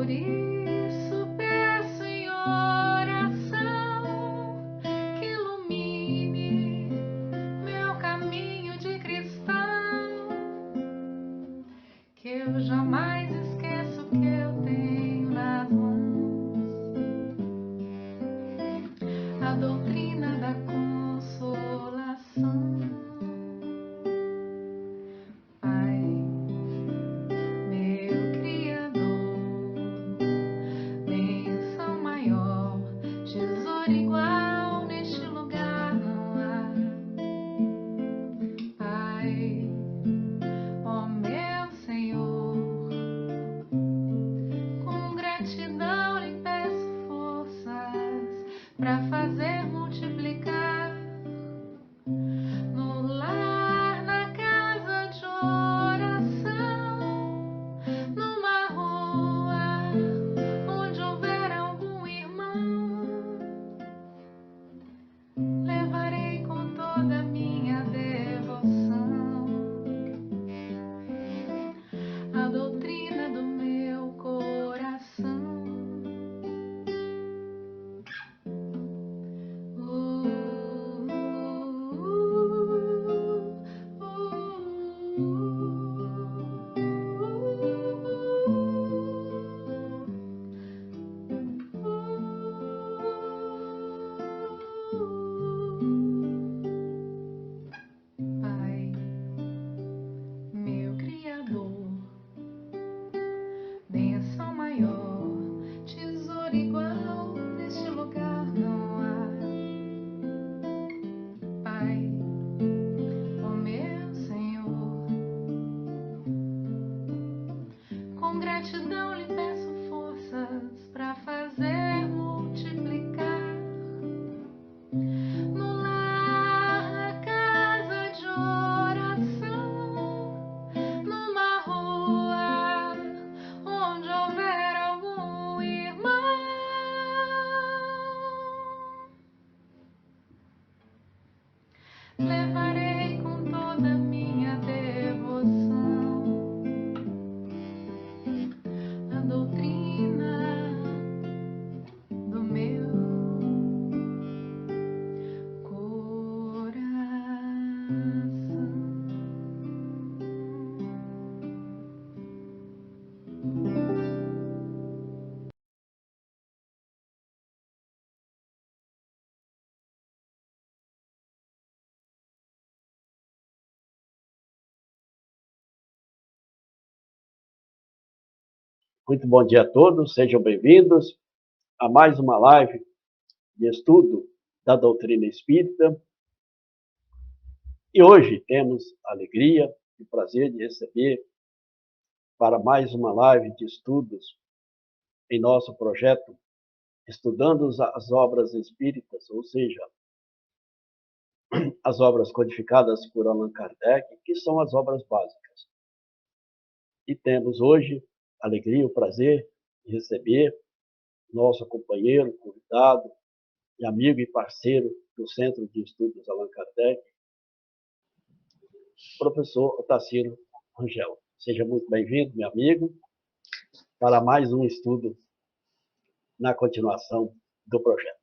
isso peço em oração que ilumine meu caminho de cristal, que eu jamais esqueço que eu tenho nas mãos a doutrina da consolação. Pai, meu Criador, bênção maior, tesouro igual neste lugar não há. Pai, ó meu Senhor, com gratidão lhe peço forças para fazer multiplicar no lar, na casa de oração, numa rua onde houver algum irmão. Levarei com toda a minha devoção a doutrina do meu coração. Pai, meu Criador, bênção maior, tesouro igual neste lugar não há. Pai, ó meu Senhor, com gratidão lhe peço forças para fazer multiplicar no lar, na casa de oração, numa rua onde houver algum irmão. Levarei com toda a minha devoção a doutrina do meu Muito bom dia a todos, sejam bem-vindos a mais uma live de estudo da doutrina espírita. E hoje temos a alegria e o prazer de receber para mais uma live de estudos em nosso projeto Estudando as Obras Espíritas, ou seja, as obras codificadas por Allan Kardec, que são as obras básicas. E temos hoje a alegria e o prazer de receber nosso companheiro, convidado e amigo e parceiro do Centro de Estudos Allan Kardec, professor Otacílio Rangel. Seja muito bem-vindo, meu amigo, para mais um estudo na continuação do projeto.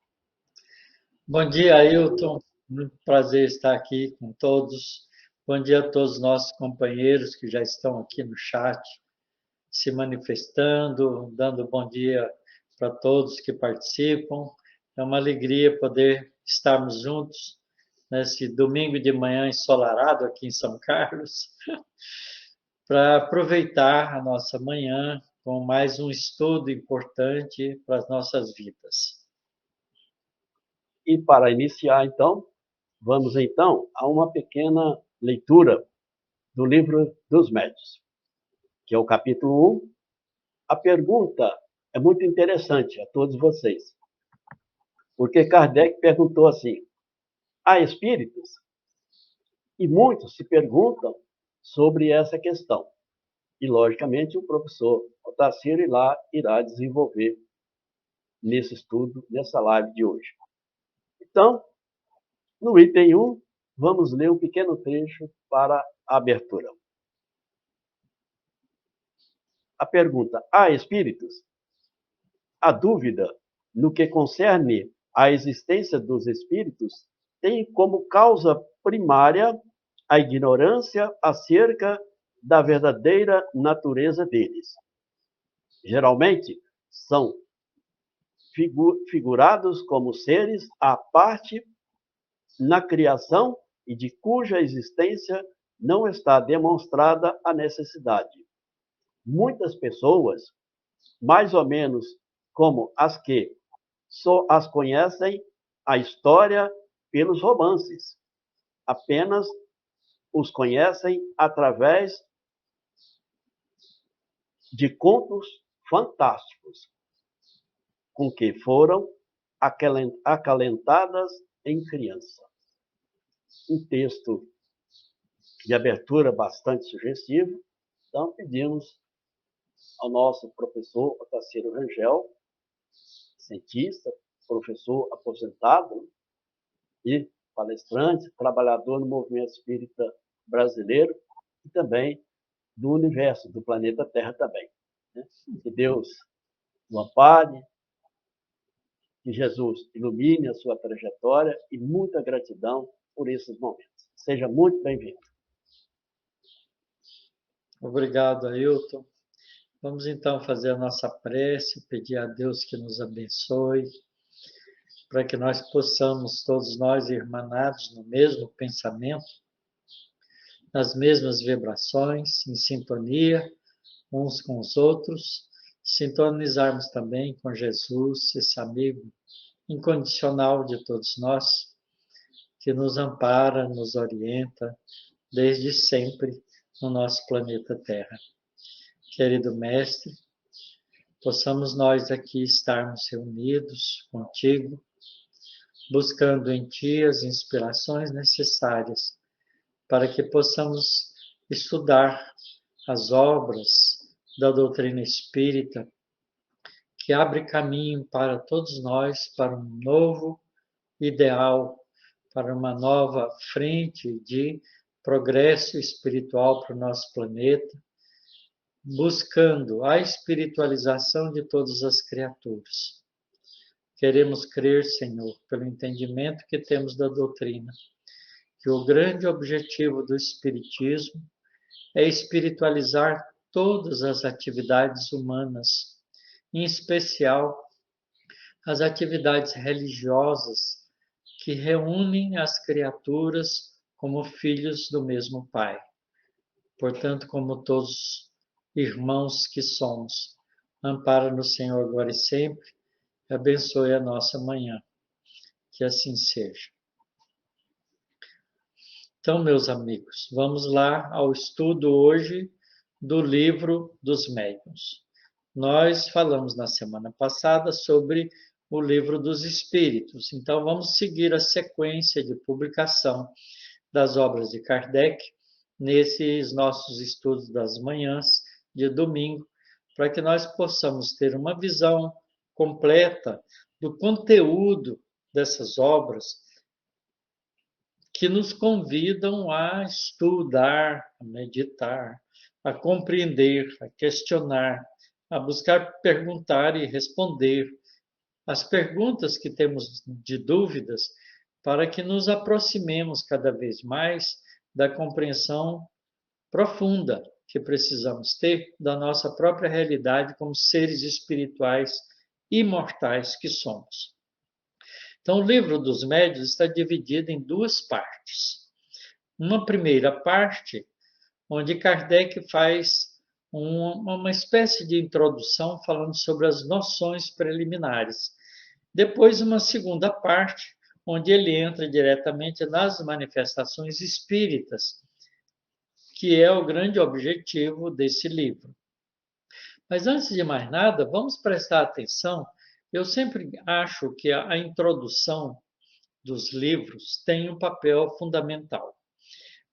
Bom dia, Ailton. Muito prazer estar aqui com todos. Bom dia a todos os nossos companheiros que já estão aqui no chat, se manifestando, dando bom dia para todos que participam. É uma alegria poder estarmos juntos nesse domingo de manhã ensolarado aqui em São Carlos, para aproveitar a nossa manhã com mais um estudo importante para as nossas vidas. E para iniciar, então, vamos então a uma pequena leitura do Livro dos Médiuns, que é o capítulo 1. A pergunta é muito interessante a todos vocês, porque Kardec perguntou assim: há espíritos? E muitos se perguntam sobre essa questão. E, logicamente, o professor Otacílio irá desenvolver nesse estudo, nessa live de hoje. Então, no item 1, vamos ler um pequeno trecho para a abertura. A pergunta: há espíritos? A dúvida, no que concerne à existência dos espíritos, tem como causa primária a ignorância acerca da verdadeira natureza deles. Geralmente, são figurados como seres à parte na criação e de cuja existência não está demonstrada a necessidade. Muitas pessoas, mais ou menos como as que só as conhecem a história pelos romances, apenas os conhecem através de contos fantásticos, com que foram acalentadas em criança. Um texto de abertura bastante sugestivo, então pedimos ao nosso professor Otacílio Rangel, cientista, professor aposentado e palestrante, trabalhador no movimento espírita brasileiro e também do universo, do planeta Terra também. Que Deus o ampare, que Jesus ilumine a sua trajetória e muita gratidão por esses momentos. Seja muito bem-vindo. Obrigado, Ailton. Vamos então fazer a nossa prece, pedir a Deus que nos abençoe, para que nós possamos, todos nós, irmanados no mesmo pensamento, nas mesmas vibrações, em sintonia uns com os outros, sintonizarmos também com Jesus, esse amigo incondicional de todos nós, que nos ampara, nos orienta desde sempre no nosso planeta Terra. Querido Mestre, possamos nós aqui estarmos reunidos contigo, buscando em Ti as inspirações necessárias para que possamos estudar as obras da doutrina espírita, que abre caminho para todos nós, para um novo ideal, para uma nova frente de progresso espiritual para o nosso planeta, buscando a espiritualização de todas as criaturas. Queremos crer, Senhor, pelo entendimento que temos da doutrina, que o grande objetivo do Espiritismo é espiritualizar todas as atividades humanas, em especial as atividades religiosas que reúnem as criaturas como filhos do mesmo Pai. Portanto, como todos irmãos que somos, ampara-nos, Senhor, agora e sempre, e abençoe a nossa manhã. Que assim seja. Então, meus amigos, vamos lá ao estudo hoje do Livro dos Médiuns. Nós falamos na semana passada sobre o Livro dos Espíritos, então vamos seguir a sequência de publicação das obras de Kardec nesses nossos estudos das manhãs de domingo, para que nós possamos ter uma visão completa do conteúdo dessas obras que nos convidam a estudar, a meditar, a compreender, a questionar, a buscar perguntar e responder as perguntas que temos de dúvidas, para que nos aproximemos cada vez mais da compreensão profunda que precisamos ter da nossa própria realidade como seres espirituais imortais que somos. Então, o Livro dos Médiuns está dividido em duas partes. Uma primeira parte, onde Kardec faz uma espécie de introdução falando sobre as noções preliminares. Depois, uma segunda parte, onde ele entra diretamente nas manifestações espíritas, que é o grande objetivo desse livro. Mas antes de mais nada, vamos prestar atenção. Eu sempre acho que a introdução dos livros tem um papel fundamental,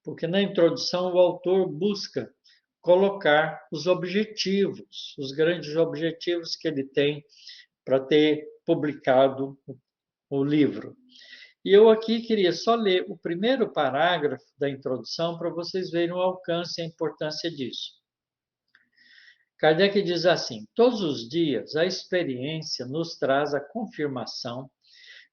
porque na introdução o autor busca colocar os objetivos, os grandes objetivos que ele tem para ter publicado o livro. E eu aqui queria só ler o primeiro parágrafo da introdução para vocês verem o alcance e a importância disso. Kardec diz assim: todos os dias a experiência nos traz a confirmação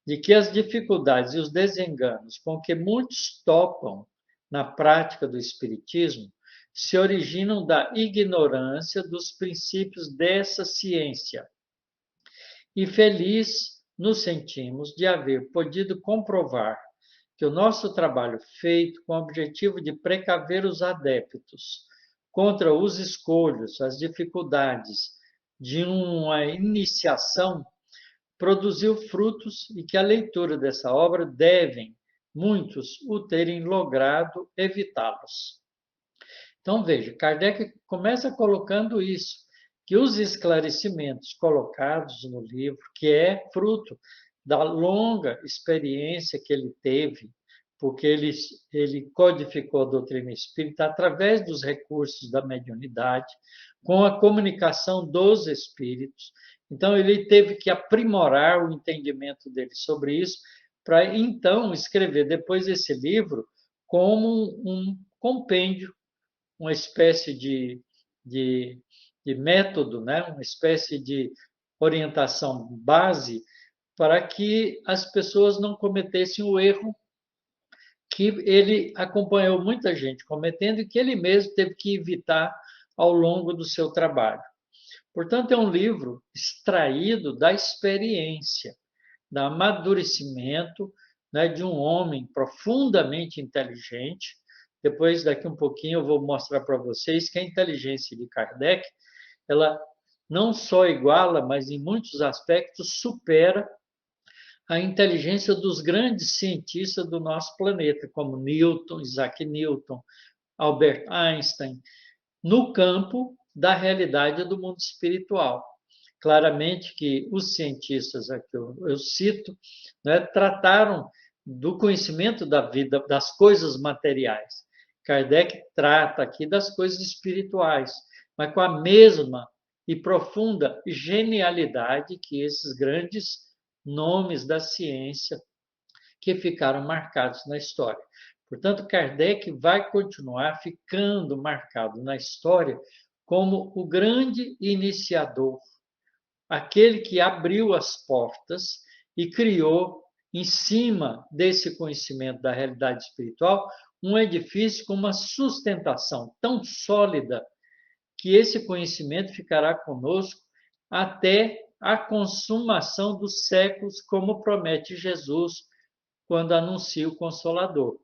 de que as dificuldades e os desenganos com que muitos topam na prática do Espiritismo se originam da ignorância dos princípios dessa ciência. E feliz nos sentimos de haver podido comprovar que o nosso trabalho feito com o objetivo de precaver os adeptos contra os escolhos, as dificuldades de uma iniciação, produziu frutos e que a leitura dessa obra devem, muitos, o terem logrado evitá-los. Então, veja, Kardec começa colocando isso, que os esclarecimentos colocados no livro, que é fruto da longa experiência que ele teve, porque ele codificou a doutrina espírita através dos recursos da mediunidade, com a comunicação dos espíritos. Então, ele teve que aprimorar o entendimento dele sobre isso, para então escrever depois esse livro como um compêndio, uma espécie de método, né? Uma espécie de orientação base para que as pessoas não cometessem o erro que ele acompanhou muita gente cometendo e que ele mesmo teve que evitar ao longo do seu trabalho. Portanto, é um livro extraído da experiência, do amadurecimento, né, de um homem profundamente inteligente. Depois, daqui um pouquinho, eu vou mostrar para vocês que a inteligência de Kardec, ela não só iguala, mas em muitos aspectos supera a inteligência dos grandes cientistas do nosso planeta, como Newton, Isaac Newton, Albert Einstein, no campo da realidade do mundo espiritual. Claramente que os cientistas aqui eu cito, né, trataram do conhecimento da vida, das coisas materiais. Kardec trata aqui das coisas espirituais, mas com a mesma e profunda genialidade que esses grandes nomes da ciência que ficaram marcados na história. Portanto, Kardec vai continuar ficando marcado na história como o grande iniciador, aquele que abriu as portas e criou, em cima desse conhecimento da realidade espiritual, um edifício com uma sustentação tão sólida que esse conhecimento ficará conosco até a consumação dos séculos, como promete Jesus quando anuncia o Consolador.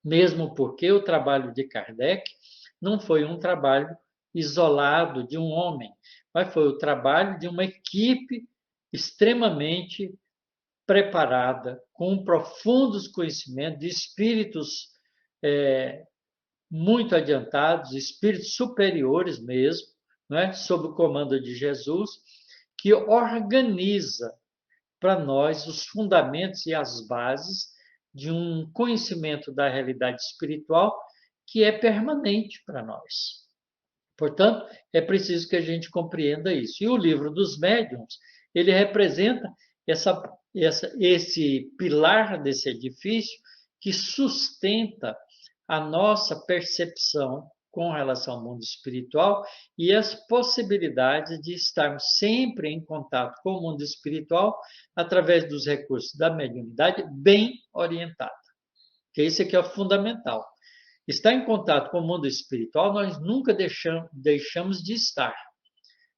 Mesmo porque o trabalho de Kardec não foi um trabalho isolado de um homem, mas foi o trabalho de uma equipe extremamente preparada, com profundos conhecimentos de espíritos muito adiantados, espíritos superiores mesmo, né, sob o comando de Jesus, que organiza para nós os fundamentos e as bases de um conhecimento da realidade espiritual que é permanente para nós. Portanto, é preciso que a gente compreenda isso. E o livro dos médiuns, ele representa esse pilar desse edifício que sustenta a nossa percepção com relação ao mundo espiritual e as possibilidades de estarmos sempre em contato com o mundo espiritual através dos recursos da mediunidade bem orientada. Que isso aqui é fundamental. Estar em contato com o mundo espiritual, nós nunca deixamos de estar.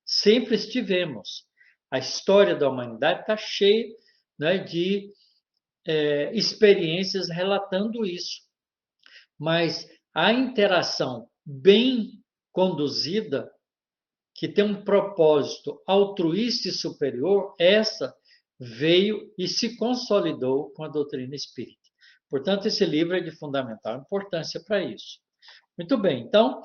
Sempre estivemos. A história da humanidade está cheia, né, de experiências relatando isso. Mas a interação bem conduzida, que tem um propósito altruísta e superior, essa veio e se consolidou com a doutrina espírita. Portanto, esse livro é de fundamental importância para isso. Muito bem, então,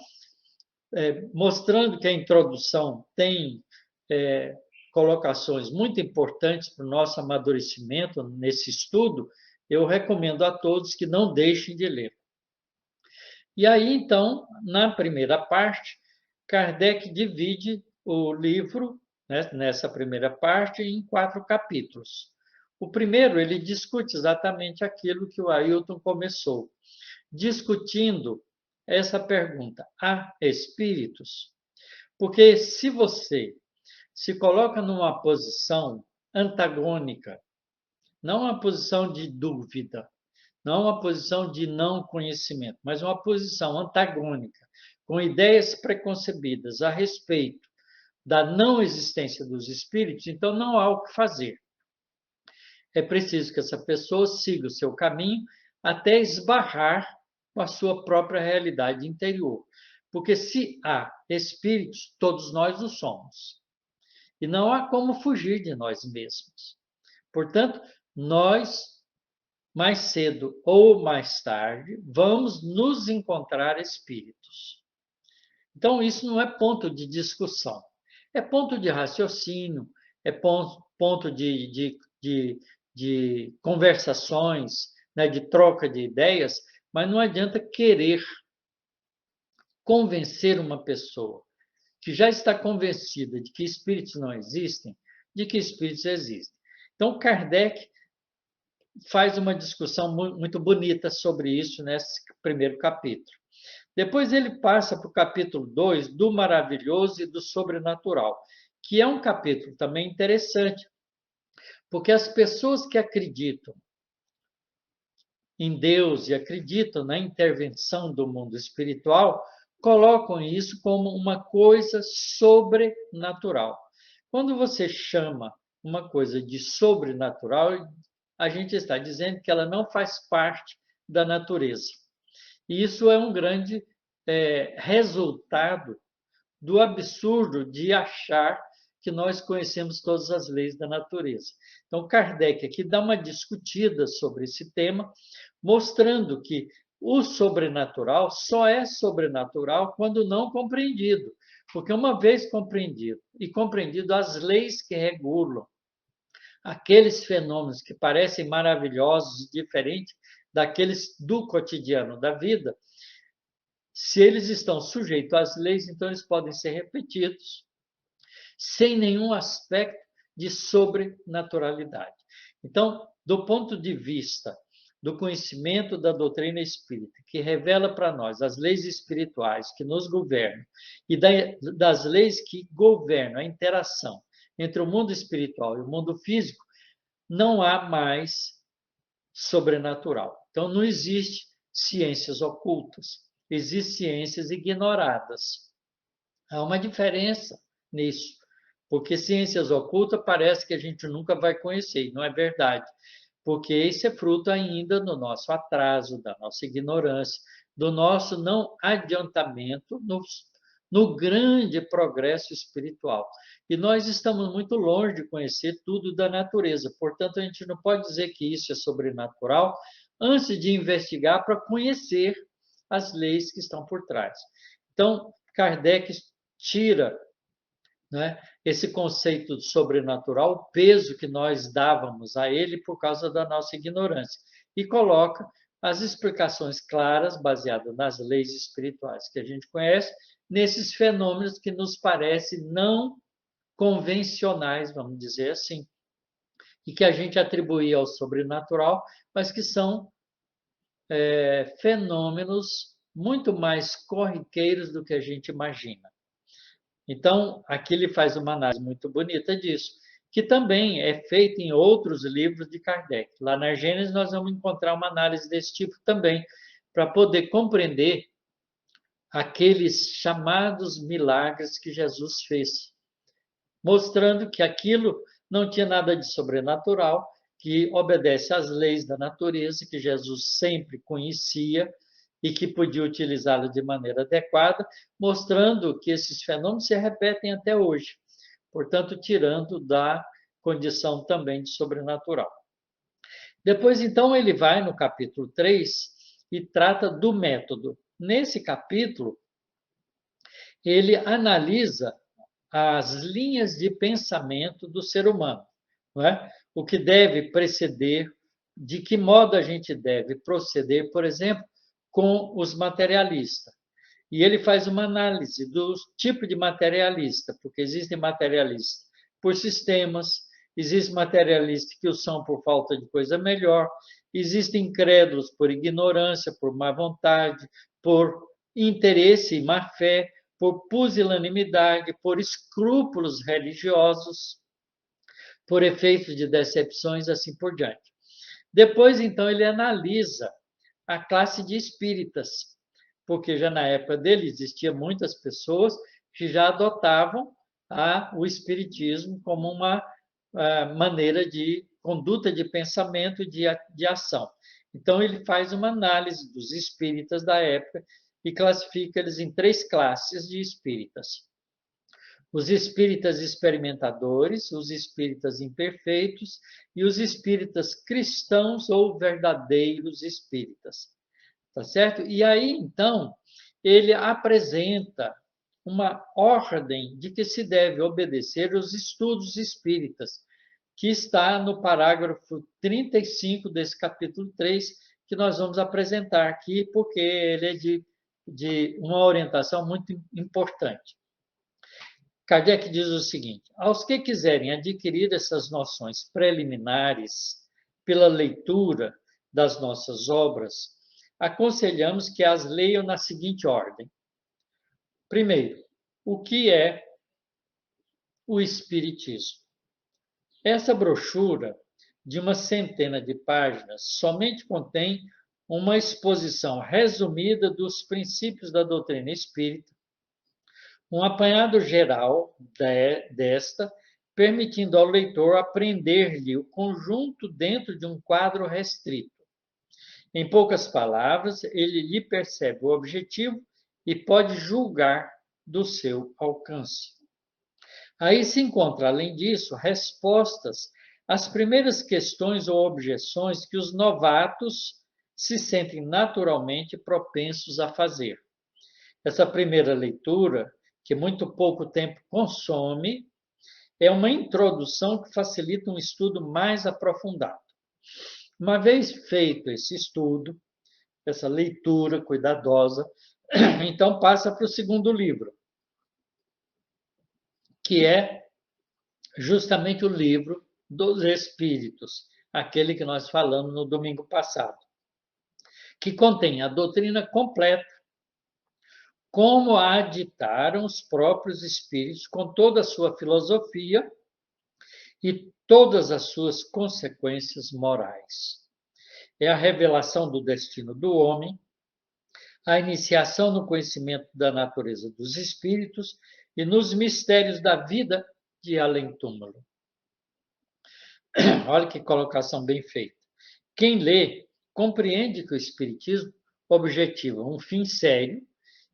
mostrando que a introdução tem colocações muito importantes para o nosso amadurecimento nesse estudo, eu recomendo a todos que não deixem de ler. E aí, então, na primeira parte, Kardec divide o livro, né, nessa primeira parte, em 4 capítulos. O primeiro, ele discute exatamente aquilo que o Ailton começou, discutindo essa pergunta: há espíritos? Porque se você se coloca numa posição antagônica, não uma posição de dúvida, não uma posição de não conhecimento, mas uma posição antagônica, com ideias preconcebidas a respeito da não existência dos espíritos, então não há o que fazer. É preciso que essa pessoa siga o seu caminho até esbarrar com a sua própria realidade interior. Porque se há espíritos, todos nós o somos. E não há como fugir de nós mesmos. Portanto, nós, mais cedo ou mais tarde, vamos nos encontrar espíritos. Então, isso não é ponto de discussão. É ponto de raciocínio, é ponto de conversações, né, de troca de ideias, mas não adianta querer convencer uma pessoa que já está convencida de que espíritos não existem, de que espíritos existem. Então, Kardec faz uma discussão muito bonita sobre isso nesse primeiro capítulo. Depois ele passa para o capítulo 2, do maravilhoso e do sobrenatural, que é um capítulo também interessante, porque as pessoas que acreditam em Deus e acreditam na intervenção do mundo espiritual colocam isso como uma coisa sobrenatural. Quando você chama uma coisa de sobrenatural, a gente está dizendo que ela não faz parte da natureza. E isso é um grande resultado do absurdo de achar que nós conhecemos todas as leis da natureza. Então, Kardec aqui dá uma discutida sobre esse tema, mostrando que o sobrenatural só é sobrenatural quando não compreendido. Porque uma vez compreendido, e compreendido as leis que regulam aqueles fenômenos que parecem maravilhosos e diferentes daqueles do cotidiano da vida, se eles estão sujeitos às leis, então eles podem ser repetidos sem nenhum aspecto de sobrenaturalidade. Então, do ponto de vista do conhecimento da doutrina espírita, que revela para nós as leis espirituais que nos governam e das leis que governam a interação entre o mundo espiritual e o mundo físico, não há mais sobrenatural. Então, não existe ciências ocultas, existem ciências ignoradas. Há uma diferença nisso, porque ciências ocultas parece que a gente nunca vai conhecer, e não é verdade, porque isso é fruto ainda do nosso atraso, da nossa ignorância, do nosso não adiantamento no grande progresso espiritual. E nós estamos muito longe de conhecer tudo da natureza, portanto, a gente não pode dizer que isso é sobrenatural antes de investigar para conhecer as leis que estão por trás. Então, Kardec tira, né, esse conceito de sobrenatural, o peso que nós dávamos a ele por causa da nossa ignorância, e coloca as explicações claras, baseadas nas leis espirituais que a gente conhece, nesses fenômenos que nos parecem não convencionais, vamos dizer assim, e que a gente atribui ao sobrenatural, mas que são fenômenos muito mais corriqueiros do que a gente imagina. Então, aqui ele faz uma análise muito bonita disso, que também é feita em outros livros de Kardec. Lá na Gênesis nós vamos encontrar uma análise desse tipo também, para poder compreender aqueles chamados milagres que Jesus fez, mostrando que aquilo não tinha nada de sobrenatural, que obedece às leis da natureza, que Jesus sempre conhecia e que podia utilizá-lo de maneira adequada, mostrando que esses fenômenos se repetem até hoje, portanto, tirando da condição também de sobrenatural. Depois, então, ele vai no capítulo 3 e trata do método. Nesse capítulo, ele analisa as linhas de pensamento do ser humano, não é? O que deve preceder, de que modo a gente deve proceder, por exemplo, com os materialistas. E ele faz uma análise do tipo de materialista, porque existem materialistas por sistemas, existem materialistas que o são por falta de coisa melhor, existem incrédulos por ignorância, por má vontade, por interesse e má fé, por pusilanimidade, por escrúpulos religiosos, por efeitos de decepções, assim por diante. Depois, então, ele analisa a classe de espíritas, porque já na época dele existiam muitas pessoas que já adotavam o espiritismo como uma maneira de conduta de pensamento e de ação. Então, ele faz uma análise dos espíritas da época e classifica eles em 3 classes de espíritas: os espíritas experimentadores, os espíritas imperfeitos e os espíritas cristãos ou verdadeiros espíritas. Tá certo? E aí, então, ele apresenta uma ordem de que se deve obedecer os estudos espíritas, que está no parágrafo 35 desse capítulo 3, que nós vamos apresentar aqui, porque ele é de uma orientação muito importante. Kardec diz o seguinte: aos que quiserem adquirir essas noções preliminares pela leitura das nossas obras, aconselhamos que as leiam na seguinte ordem. Primeiro, o que é o Espiritismo? Essa brochura, de uma centena de páginas, somente contém uma exposição resumida dos princípios da doutrina espírita, um apanhado geral desta, permitindo ao leitor apreender-lhe o conjunto dentro de um quadro restrito. Em poucas palavras, ele lhe percebe o objetivo e pode julgar do seu alcance. Aí se encontra, além disso, respostas às primeiras questões ou objeções que os novatos se sentem naturalmente propensos a fazer. Essa primeira leitura, que muito pouco tempo consome, é uma introdução que facilita um estudo mais aprofundado. Uma vez feito esse estudo, essa leitura cuidadosa, então passa para o segundo livro, que é justamente o livro dos Espíritos, aquele que nós falamos no domingo passado, que contém a doutrina completa, como a ditaram os próprios Espíritos, com toda a sua filosofia e todas as suas consequências morais. É a revelação do destino do homem, a iniciação no conhecimento da natureza dos espíritos e nos mistérios da vida de além-túmulo. Olha que colocação bem feita. Quem lê compreende que o espiritismo objetiva um fim sério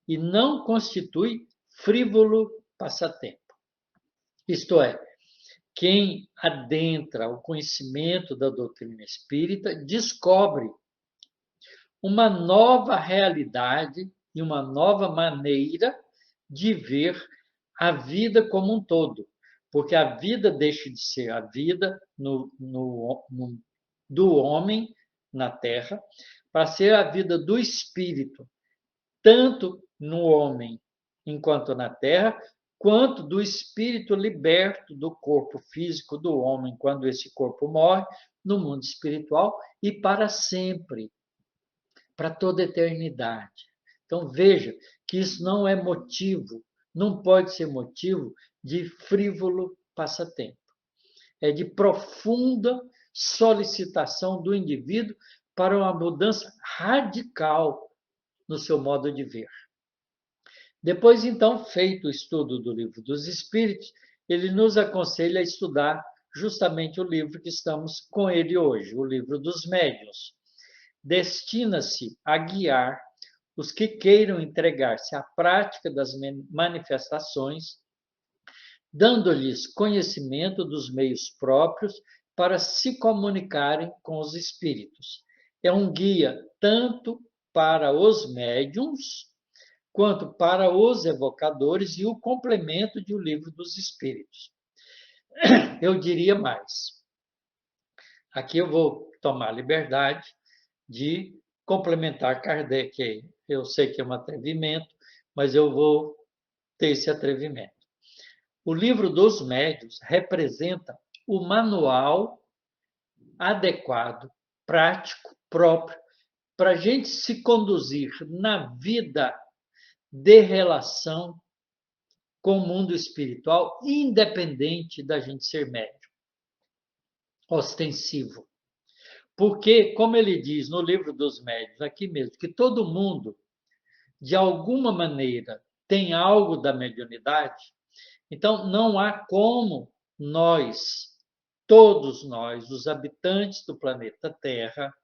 e não constitui frívolo passatempo. Isto é, quem adentra o conhecimento da doutrina espírita descobre uma nova realidade e uma nova maneira de ver a vida como um todo, porque a vida deixa de ser a vida do homem na Terra para ser a vida do espírito, tanto no homem enquanto na Terra, quanto do espírito liberto do corpo físico do homem quando esse corpo morre no mundo espiritual e para sempre, para toda a eternidade. Então veja que isso não é motivo, não pode ser motivo de frívolo passatempo. É de profunda solicitação do indivíduo para uma mudança radical no seu modo de ver. Depois, então, feito o estudo do Livro dos Espíritos, ele nos aconselha a estudar justamente o livro que estamos com ele hoje, o Livro dos Médiuns. Destina-se a guiar os que queiram entregar-se à prática das manifestações, dando-lhes conhecimento dos meios próprios para se comunicarem com os espíritos. É um guia tanto para os médiuns quanto para os evocadores e o complemento de O Livro dos Espíritos. Eu diria mais. Aqui eu vou tomar liberdade de complementar Kardec. Eu sei que é um atrevimento, mas eu vou ter esse atrevimento. O Livro dos Médiuns representa o manual adequado, prático, próprio, para a gente se conduzir na vida de relação com o mundo espiritual, independente da gente ser médium, ostensivo. Porque, como ele diz no livro dos médiuns, aqui mesmo, que todo mundo, de alguma maneira, tem algo da mediunidade, então não há como nós, todos nós, os habitantes do planeta Terra,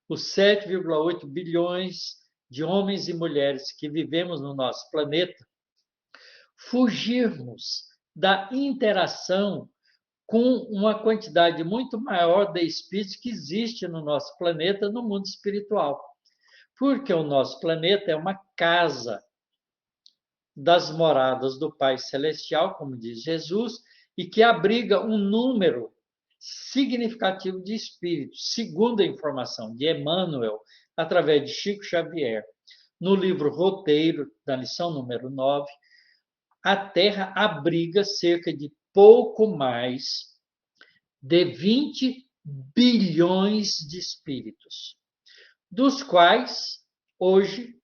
os 7,8 bilhões de homens e mulheres que vivemos no nosso planeta, fugirmos da interação com uma quantidade muito maior de espíritos que existe no nosso planeta, no mundo espiritual. Porque o nosso planeta é uma casa das moradas do Pai Celestial, como diz Jesus, e que abriga um número significativo de espíritos, segundo a informação de Emmanuel, através de Chico Xavier. No livro Roteiro, da lição número 9, a Terra abriga cerca de pouco mais de 20 bilhões de espíritos, dos quais, hoje,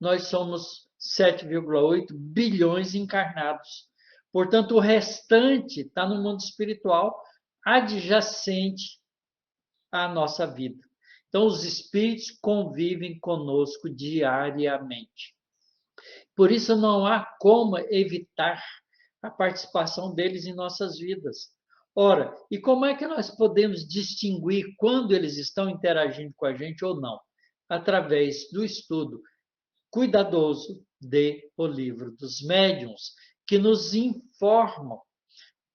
nós somos 7,8 bilhões encarnados. Portanto, o restante está no mundo espiritual, adjacente à nossa vida. Então, os espíritos convivem conosco diariamente. Por isso, não há como evitar a participação deles em nossas vidas. Ora, e como é que nós podemos distinguir quando eles estão interagindo com a gente ou não? Através do estudo cuidadoso de O Livro dos Médiuns, que nos informam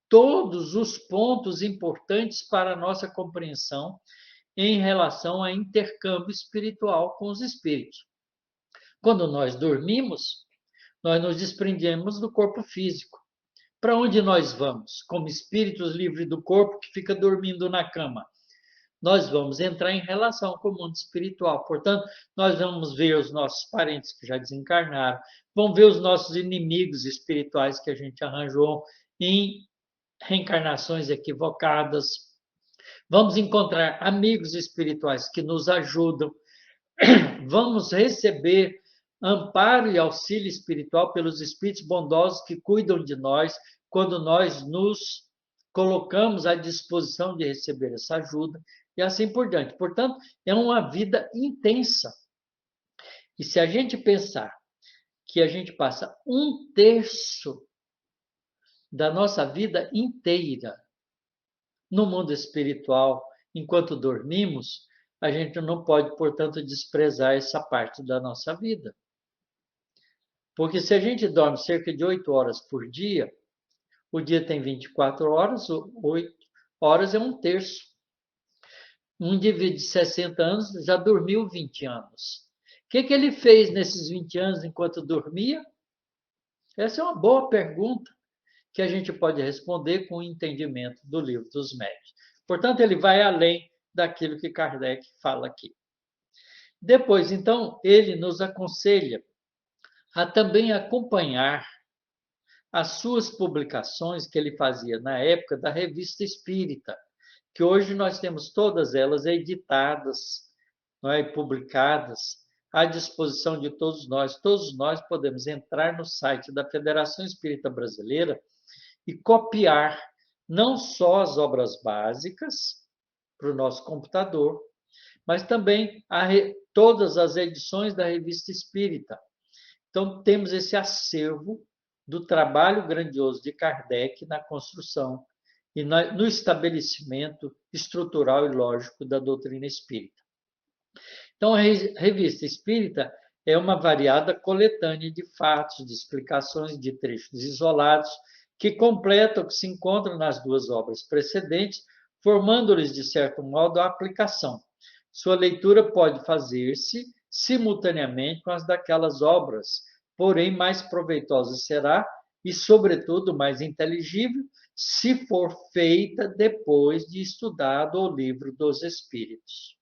todos os pontos importantes para a nossa compreensão em relação a intercâmbio espiritual com os espíritos. Quando nós dormimos, nós nos desprendemos do corpo físico. Para onde nós vamos? Como espíritos livres do corpo que fica dormindo na cama. Nós vamos entrar em relação com o mundo espiritual. Portanto, nós vamos ver os nossos parentes que já desencarnaram, vamos ver os nossos inimigos espirituais que a gente arranjou em reencarnações equivocadas. Vamos encontrar amigos espirituais que nos ajudam. Vamos receber amparo e auxílio espiritual pelos espíritos bondosos que cuidam de nós quando nós nos colocamos à disposição de receber essa ajuda e assim por diante. Portanto, é uma vida intensa. E se a gente pensar que a gente passa 1/3 da nossa vida inteira no mundo espiritual enquanto dormimos, a gente não pode, portanto, desprezar essa parte da nossa vida. Porque se a gente dorme cerca de 8 horas por dia, o dia tem 24 horas, 8 horas é 1/3. Um indivíduo de 60 anos já dormiu 20 anos. O que ele fez nesses 20 anos enquanto dormia? Essa é uma boa pergunta que a gente pode responder com o entendimento do Livro dos Médiuns. Portanto, ele vai além daquilo que Kardec fala aqui. Depois, então, ele nos aconselha a também acompanhar as suas publicações que ele fazia na época da Revista Espírita, que hoje nós temos todas elas editadas, não é, e publicadas à disposição de todos nós. Todos nós podemos entrar no site da Federação Espírita Brasileira e copiar não só as obras básicas para o nosso computador, mas também todas as edições da Revista Espírita. Então, temos esse acervo do trabalho grandioso de Kardec na construção e no estabelecimento estrutural e lógico da doutrina espírita. Então, a Revista Espírita é uma variada coletânea de fatos, de explicações, de trechos isolados, que completam o que se encontra nas duas obras precedentes, formando-lhes, de certo modo, a aplicação. Sua leitura pode fazer-se simultaneamente com as daquelas obras, porém mais proveitosa será e, sobretudo, mais inteligível se for feita depois de estudado o Livro dos Espíritos.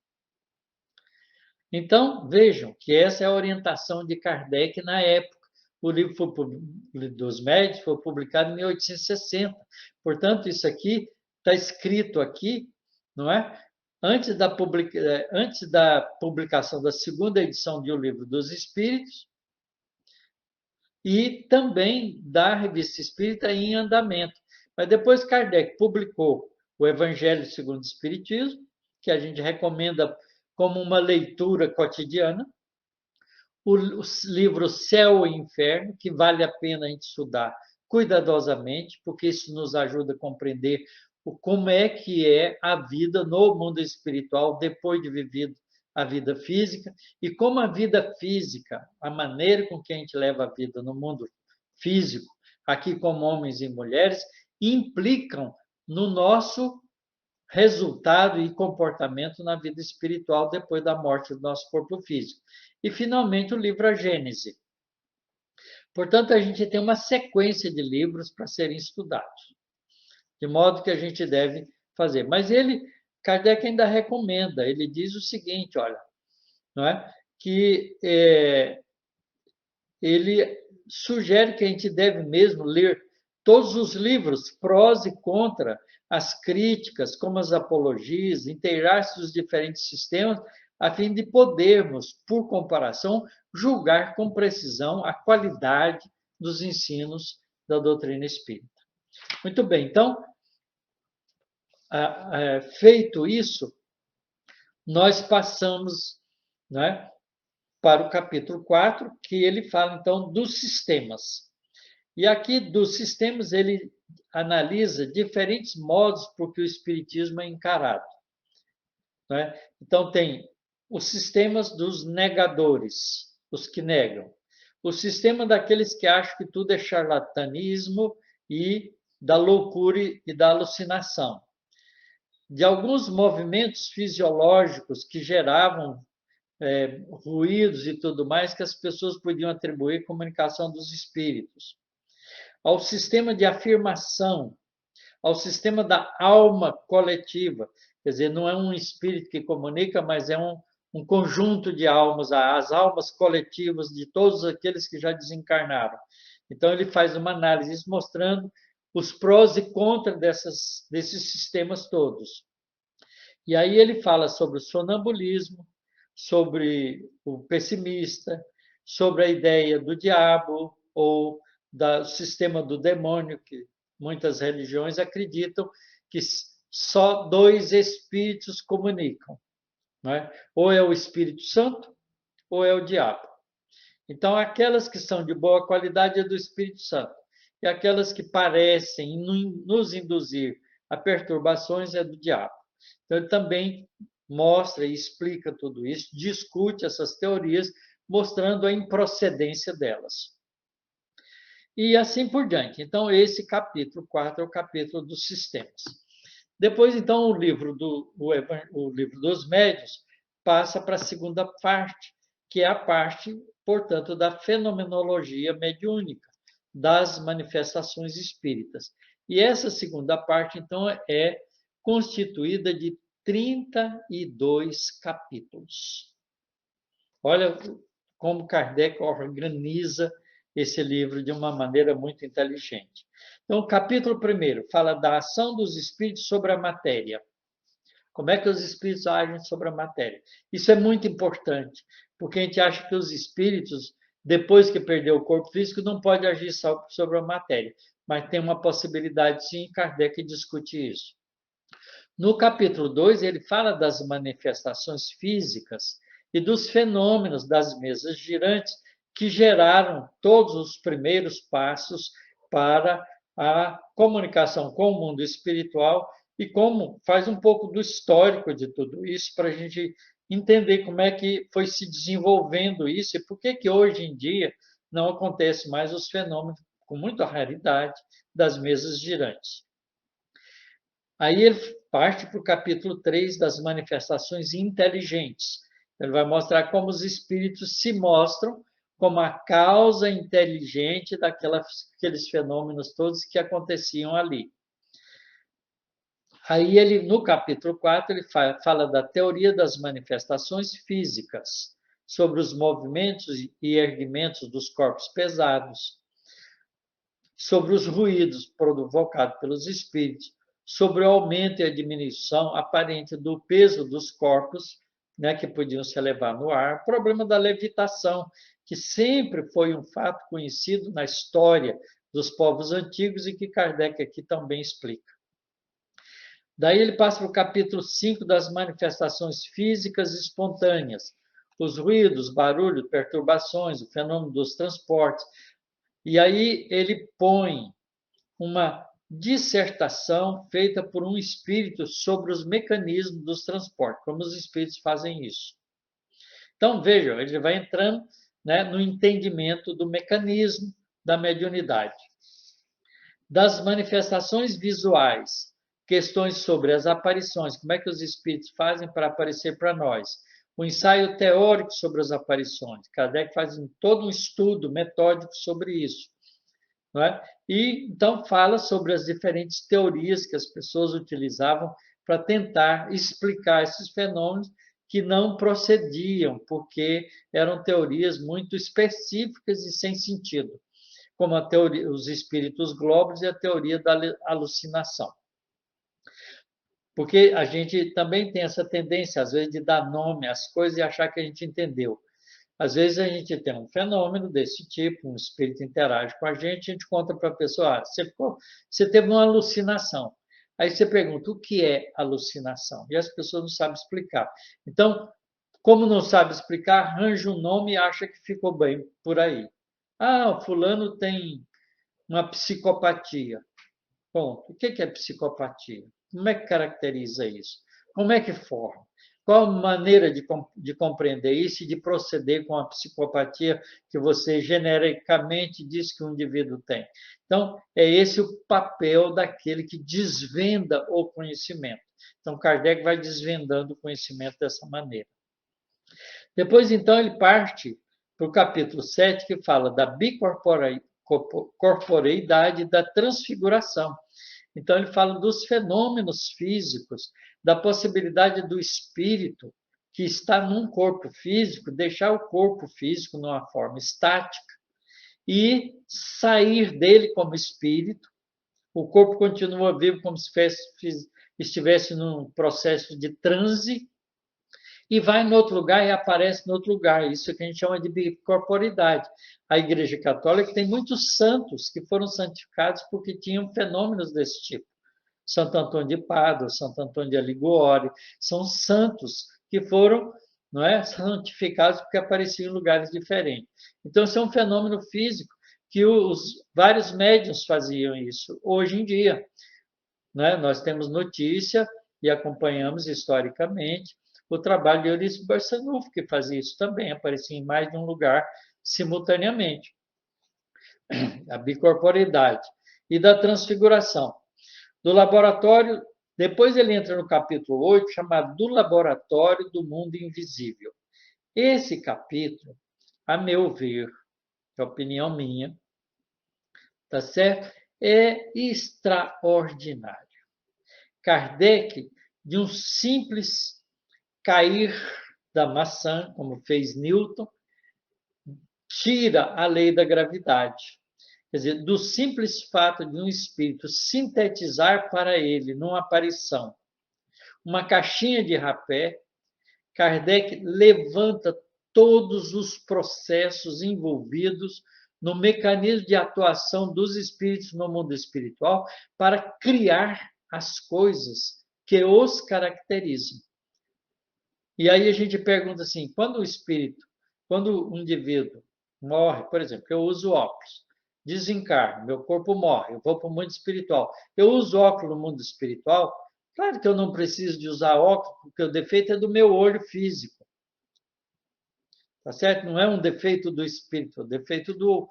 Então, vejam que essa é a orientação de Kardec na época. O livro dos Médiuns foi publicado em 1860. Portanto, isso aqui está escrito aqui, não é? Antes da publicação da segunda edição de O Livro dos Espíritos, e também da Revista Espírita em Andamento. Mas depois Kardec publicou o Evangelho segundo o Espiritismo, que a gente recomenda como uma leitura cotidiana, o livro Céu e Inferno, que vale a pena a gente estudar cuidadosamente, porque isso nos ajuda a compreender como é que é a vida no mundo espiritual depois de vivido a vida física, e como a vida física, a maneira com que a gente leva a vida no mundo físico, aqui como homens e mulheres, implicam no nosso resultado e comportamento na vida espiritual depois da morte do nosso corpo físico. E, finalmente, o livro A Gênese. Portanto, a gente tem uma sequência de livros para serem estudados, de modo que a gente deve fazer. Mas Kardec ainda recomenda, ele diz o seguinte, olha, não é? Que ele sugere que a gente deve mesmo ler todos os livros, prós e contra, as críticas, como as apologias, inteirar-se dos diferentes sistemas, a fim de podermos, por comparação, julgar com precisão a qualidade dos ensinos da doutrina espírita. Muito bem, então, feito isso, nós passamos, né, para o capítulo 4, que ele fala, então, dos sistemas. E aqui, dos sistemas, ele analisa diferentes modos por que o Espiritismo é encarado. Né? Então, tem os sistemas dos negadores, os que negam. O sistema daqueles que acham que tudo é charlatanismo e da loucura e da alucinação. De alguns movimentos fisiológicos que geravam ruídos e tudo mais que as pessoas podiam atribuir à comunicação dos espíritos. Ao sistema de afirmação, ao sistema da alma coletiva, quer dizer, não é um espírito que comunica, mas é um conjunto de almas, as almas coletivas de todos aqueles que já desencarnaram. Então, ele faz uma análise mostrando os prós e contras desses sistemas todos. E aí ele fala sobre o sonambulismo, sobre o pessimista, sobre a ideia do diabo ou do sistema do demônio, que muitas religiões acreditam que só dois espíritos comunicam, não é? Ou é o Espírito Santo ou é o diabo. Então, aquelas que são de boa qualidade é do Espírito Santo, e aquelas que parecem nos induzir a perturbações é do diabo. Então, ele também mostra e explica tudo isso, discute essas teorias, mostrando a improcedência delas. E assim por diante. Então, esse capítulo 4 é o capítulo dos sistemas. Depois, então, o livro dos médiuns passa para a segunda parte, que é a parte, portanto, da fenomenologia mediúnica, das manifestações espíritas. E essa segunda parte, então, é constituída de 32 capítulos. Olha como Kardec organiza esse livro de uma maneira muito inteligente. Então, o capítulo 1 fala da ação dos espíritos sobre a matéria. Como é que os espíritos agem sobre a matéria? Isso é muito importante, porque a gente acha que os espíritos, depois que perdeu o corpo físico, não pode agir só sobre a matéria. Mas tem uma possibilidade, sim, e Kardec discute isso. No capítulo 2, ele fala das manifestações físicas e dos fenômenos das mesas girantes que geraram todos os primeiros passos para a comunicação com o mundo espiritual e como faz um pouco do histórico de tudo isso para a gente entender como é que foi se desenvolvendo isso e por que hoje em dia não acontece mais os fenômenos, com muita raridade, das mesas girantes. Aí ele parte para o capítulo 3 das manifestações inteligentes. Ele vai mostrar como os espíritos se mostram como a causa inteligente daqueles fenômenos todos que aconteciam ali. Aí ele, no capítulo 4, ele fala da teoria das manifestações físicas, sobre os movimentos e erguimentos dos corpos pesados, sobre os ruídos provocados pelos espíritos, sobre o aumento e a diminuição aparente do peso dos corpos, né, que podiam se elevar no ar, o problema da levitação, que sempre foi um fato conhecido na história dos povos antigos e que Kardec aqui também explica. Daí ele passa para o capítulo 5 das manifestações físicas espontâneas, os ruídos, barulhos, perturbações, o fenômeno dos transportes. E aí ele põe uma dissertação feita por um espírito sobre os mecanismos dos transportes, como os espíritos fazem isso. Então, vejam, ele vai entrando, né, no entendimento do mecanismo da mediunidade. Das manifestações visuais, questões sobre as aparições, como é que os espíritos fazem para aparecer para nós. O ensaio teórico sobre as aparições. Kardec faz todo um estudo metódico sobre isso. Não é? E então fala sobre as diferentes teorias que as pessoas utilizavam para tentar explicar esses fenômenos que não procediam, porque eram teorias muito específicas e sem sentido, como a teoria, os espíritos globos e a teoria da alucinação. Porque a gente também tem essa tendência, às vezes, de dar nome às coisas e achar que a gente entendeu. Às vezes a gente tem um fenômeno desse tipo, um espírito interage com a gente conta para a pessoa, você teve uma alucinação. Aí você pergunta, o que é alucinação? E as pessoas não sabem explicar. Então, como não sabe explicar, arranja um nome e acha que ficou bem por aí. Ah, o fulano tem uma psicopatia. Bom, o que é psicopatia? Como é que caracteriza isso? Como é que forma? Qual a maneira de compreender isso e de proceder com a psicopatia que você genericamente diz que o indivíduo tem? Então, é esse o papel daquele que desvenda o conhecimento. Então, Kardec vai desvendando o conhecimento dessa maneira. Depois, então, ele parte para o capítulo 7, que fala da bicorporeidade da transfiguração. Então, ele fala dos fenômenos físicos, da possibilidade do espírito que está num corpo físico, deixar o corpo físico numa forma estática e sair dele como espírito. O corpo continua vivo como se estivesse num processo de transe e vai em outro lugar e aparece em outro lugar. Isso que a gente chama de bicorporidade. A Igreja Católica tem muitos santos que foram santificados porque tinham fenômenos desse tipo. Santo Antônio de Pádua, Santo Antônio de Alighieri, são santos que foram, não é, santificados porque apareciam em lugares diferentes. Então, isso é um fenômeno físico que os vários médiuns faziam isso. Hoje em dia, né, nós temos notícia e acompanhamos historicamente o trabalho de Eurípides Barçanufo, que fazia isso também, aparecia em mais de um lugar simultaneamente. A bicorporidade e da transfiguração. Do laboratório, depois ele entra no capítulo 8, chamado do Laboratório do Mundo Invisível. Esse capítulo, a meu ver, é opinião minha, tá certo? É extraordinário. Kardec, de um simples cair da maçã, como fez Newton, tira a lei da gravidade. Quer dizer, do simples fato de um espírito sintetizar para ele, numa aparição, uma caixinha de rapé, Kardec levanta todos os processos envolvidos no mecanismo de atuação dos espíritos no mundo espiritual para criar as coisas que os caracterizam. E aí a gente pergunta assim, quando o indivíduo morre, por exemplo, eu uso óculos, desencarno, meu corpo morre, eu vou para o mundo espiritual. Eu uso óculos no mundo espiritual, claro que eu não preciso de usar óculos, porque o defeito é do meu olho físico. Tá certo? Não é um defeito do espírito, é um defeito do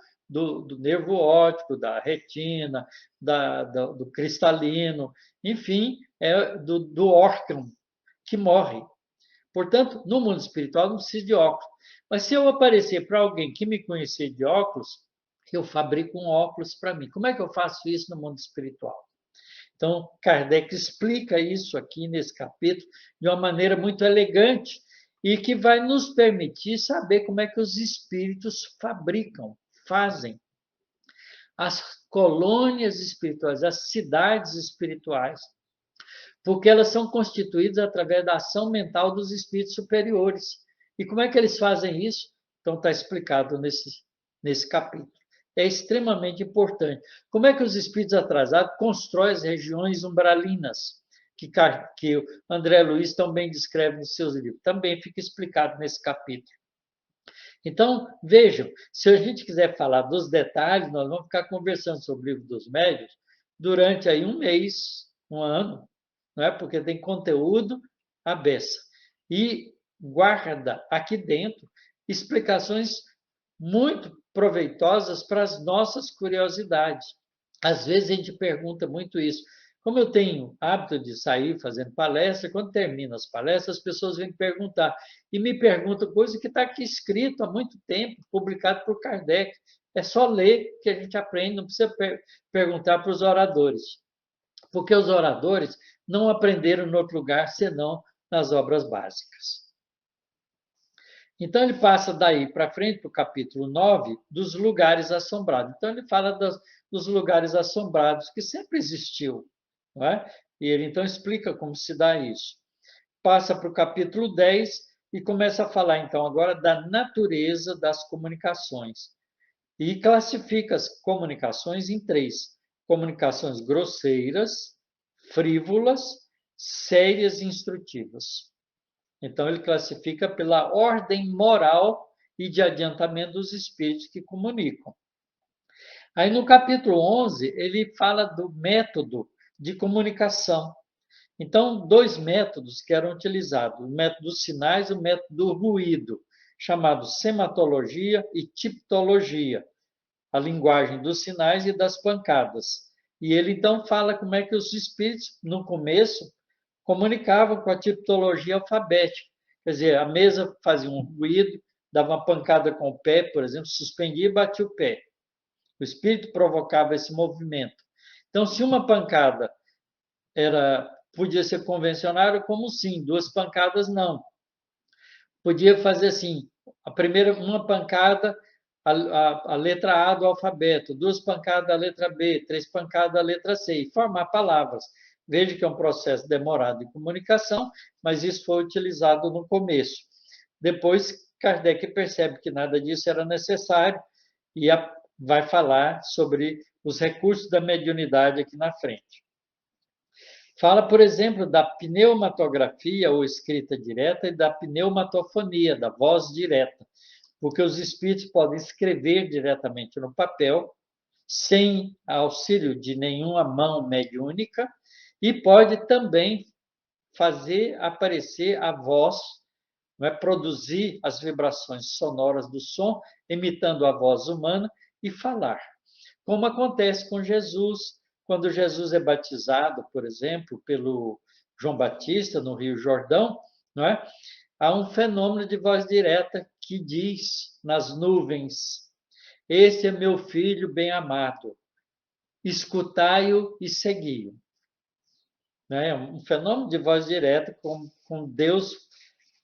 nervo óptico, da retina, do cristalino, enfim, é do órgão que morre. Portanto, no mundo espiritual não precisa de óculos. Mas se eu aparecer para alguém que me conhecer de óculos, eu fabrico um óculos para mim. Como é que eu faço isso no mundo espiritual? Então, Kardec explica isso aqui nesse capítulo de uma maneira muito elegante e que vai nos permitir saber como é que os espíritos fabricam, fazem as colônias espirituais, as cidades espirituais, porque elas são constituídas através da ação mental dos espíritos superiores. E como é que eles fazem isso? Então, está explicado nesse capítulo. É extremamente importante. Como é que os espíritos atrasados constroem as regiões umbralinas, que o André Luiz também descreve nos seus livros? Também fica explicado nesse capítulo. Então, vejam, se a gente quiser falar dos detalhes, nós vamos ficar conversando sobre o livro dos médiuns durante aí um mês, um ano, não é? Porque tem conteúdo à beça. E guarda aqui dentro explicações muito proveitosas para as nossas curiosidades. Às vezes a gente pergunta muito isso. Como eu tenho hábito de sair fazendo palestra, quando termino as palestras, as pessoas vêm perguntar. E me perguntam coisa que está aqui escrito há muito tempo, publicado por Kardec. É só ler que a gente aprende, não precisa perguntar para os oradores. Porque os oradores não aprenderam em outro lugar, senão nas obras básicas. Então, ele passa daí para frente, para o capítulo 9, dos lugares assombrados. Então, ele fala dos lugares assombrados, que sempre existiu. Não é? E ele, então, explica como se dá isso. Passa para o capítulo 10 e começa a falar, então, agora da natureza das comunicações. E classifica as comunicações em 3. Comunicações grosseiras, frívolas, sérias e instrutivas. Então, ele classifica pela ordem moral e de adiantamento dos espíritos que comunicam. Aí, no capítulo 11, ele fala do método de comunicação. Então, 2 métodos que eram utilizados, o método dos sinais e o método do ruído, chamado sematologia e tiptologia, a linguagem dos sinais e das pancadas. E ele, então, fala como é que os espíritos, no começo, comunicavam com a tipologia alfabética. Quer dizer, a mesa fazia um ruído, dava uma pancada com o pé, por exemplo, suspendia e batia o pé. O espírito provocava esse movimento. Então, se uma pancada podia ser convencional, como sim, 2 pancadas não. Podia fazer assim, uma pancada, a letra A do alfabeto, 2 pancadas a letra B, 3 pancadas a letra C, e formar palavras. Veja que é um processo demorado de comunicação, mas isso foi utilizado no começo. Depois, Kardec percebe que nada disso era necessário e vai falar sobre os recursos da mediunidade aqui na frente. Fala, por exemplo, da pneumatografia ou escrita direta e da pneumatofonia, da voz direta, porque os espíritos podem escrever diretamente no papel, sem auxílio de nenhuma mão mediúnica, e pode também fazer aparecer a voz, não é? Produzir as vibrações sonoras do som, imitando a voz humana e falar. Como acontece com Jesus, quando Jesus é batizado, por exemplo, pelo João Batista no Rio Jordão, não é? Há um fenômeno de voz direta que diz nas nuvens: "Esse é meu filho bem-amado, escutai-o e segui-o". É um fenômeno de voz direta com Deus,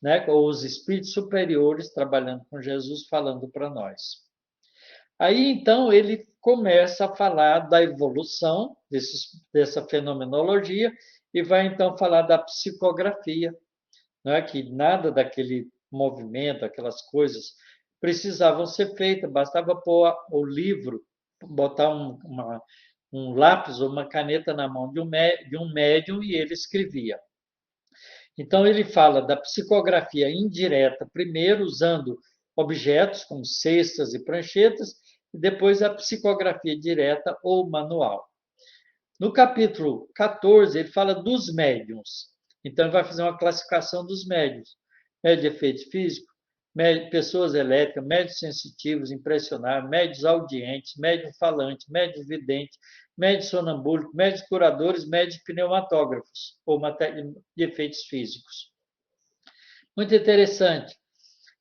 né, com os espíritos superiores trabalhando com Jesus, falando para nós. Aí, então, ele começa a falar da evolução dessa fenomenologia e vai, então, falar da psicografia, né, que nada daquele movimento, aquelas coisas, precisavam ser feitas, bastava pôr o livro, botar um lápis ou uma caneta na mão de um médium e ele escrevia. Então, ele fala da psicografia indireta, primeiro usando objetos como cestas e pranchetas, e depois a psicografia direta ou manual. No capítulo 14, ele fala dos médiums. Então, ele vai fazer uma classificação dos médiums. Médium de efeito físico, pessoas elétricas, médios sensitivos, impressionáveis, médios audientes, médium falante, médium vidente, médios sonambúlicos, médios curadores, médios pneumatógrafos, ou de efeitos físicos. Muito interessante.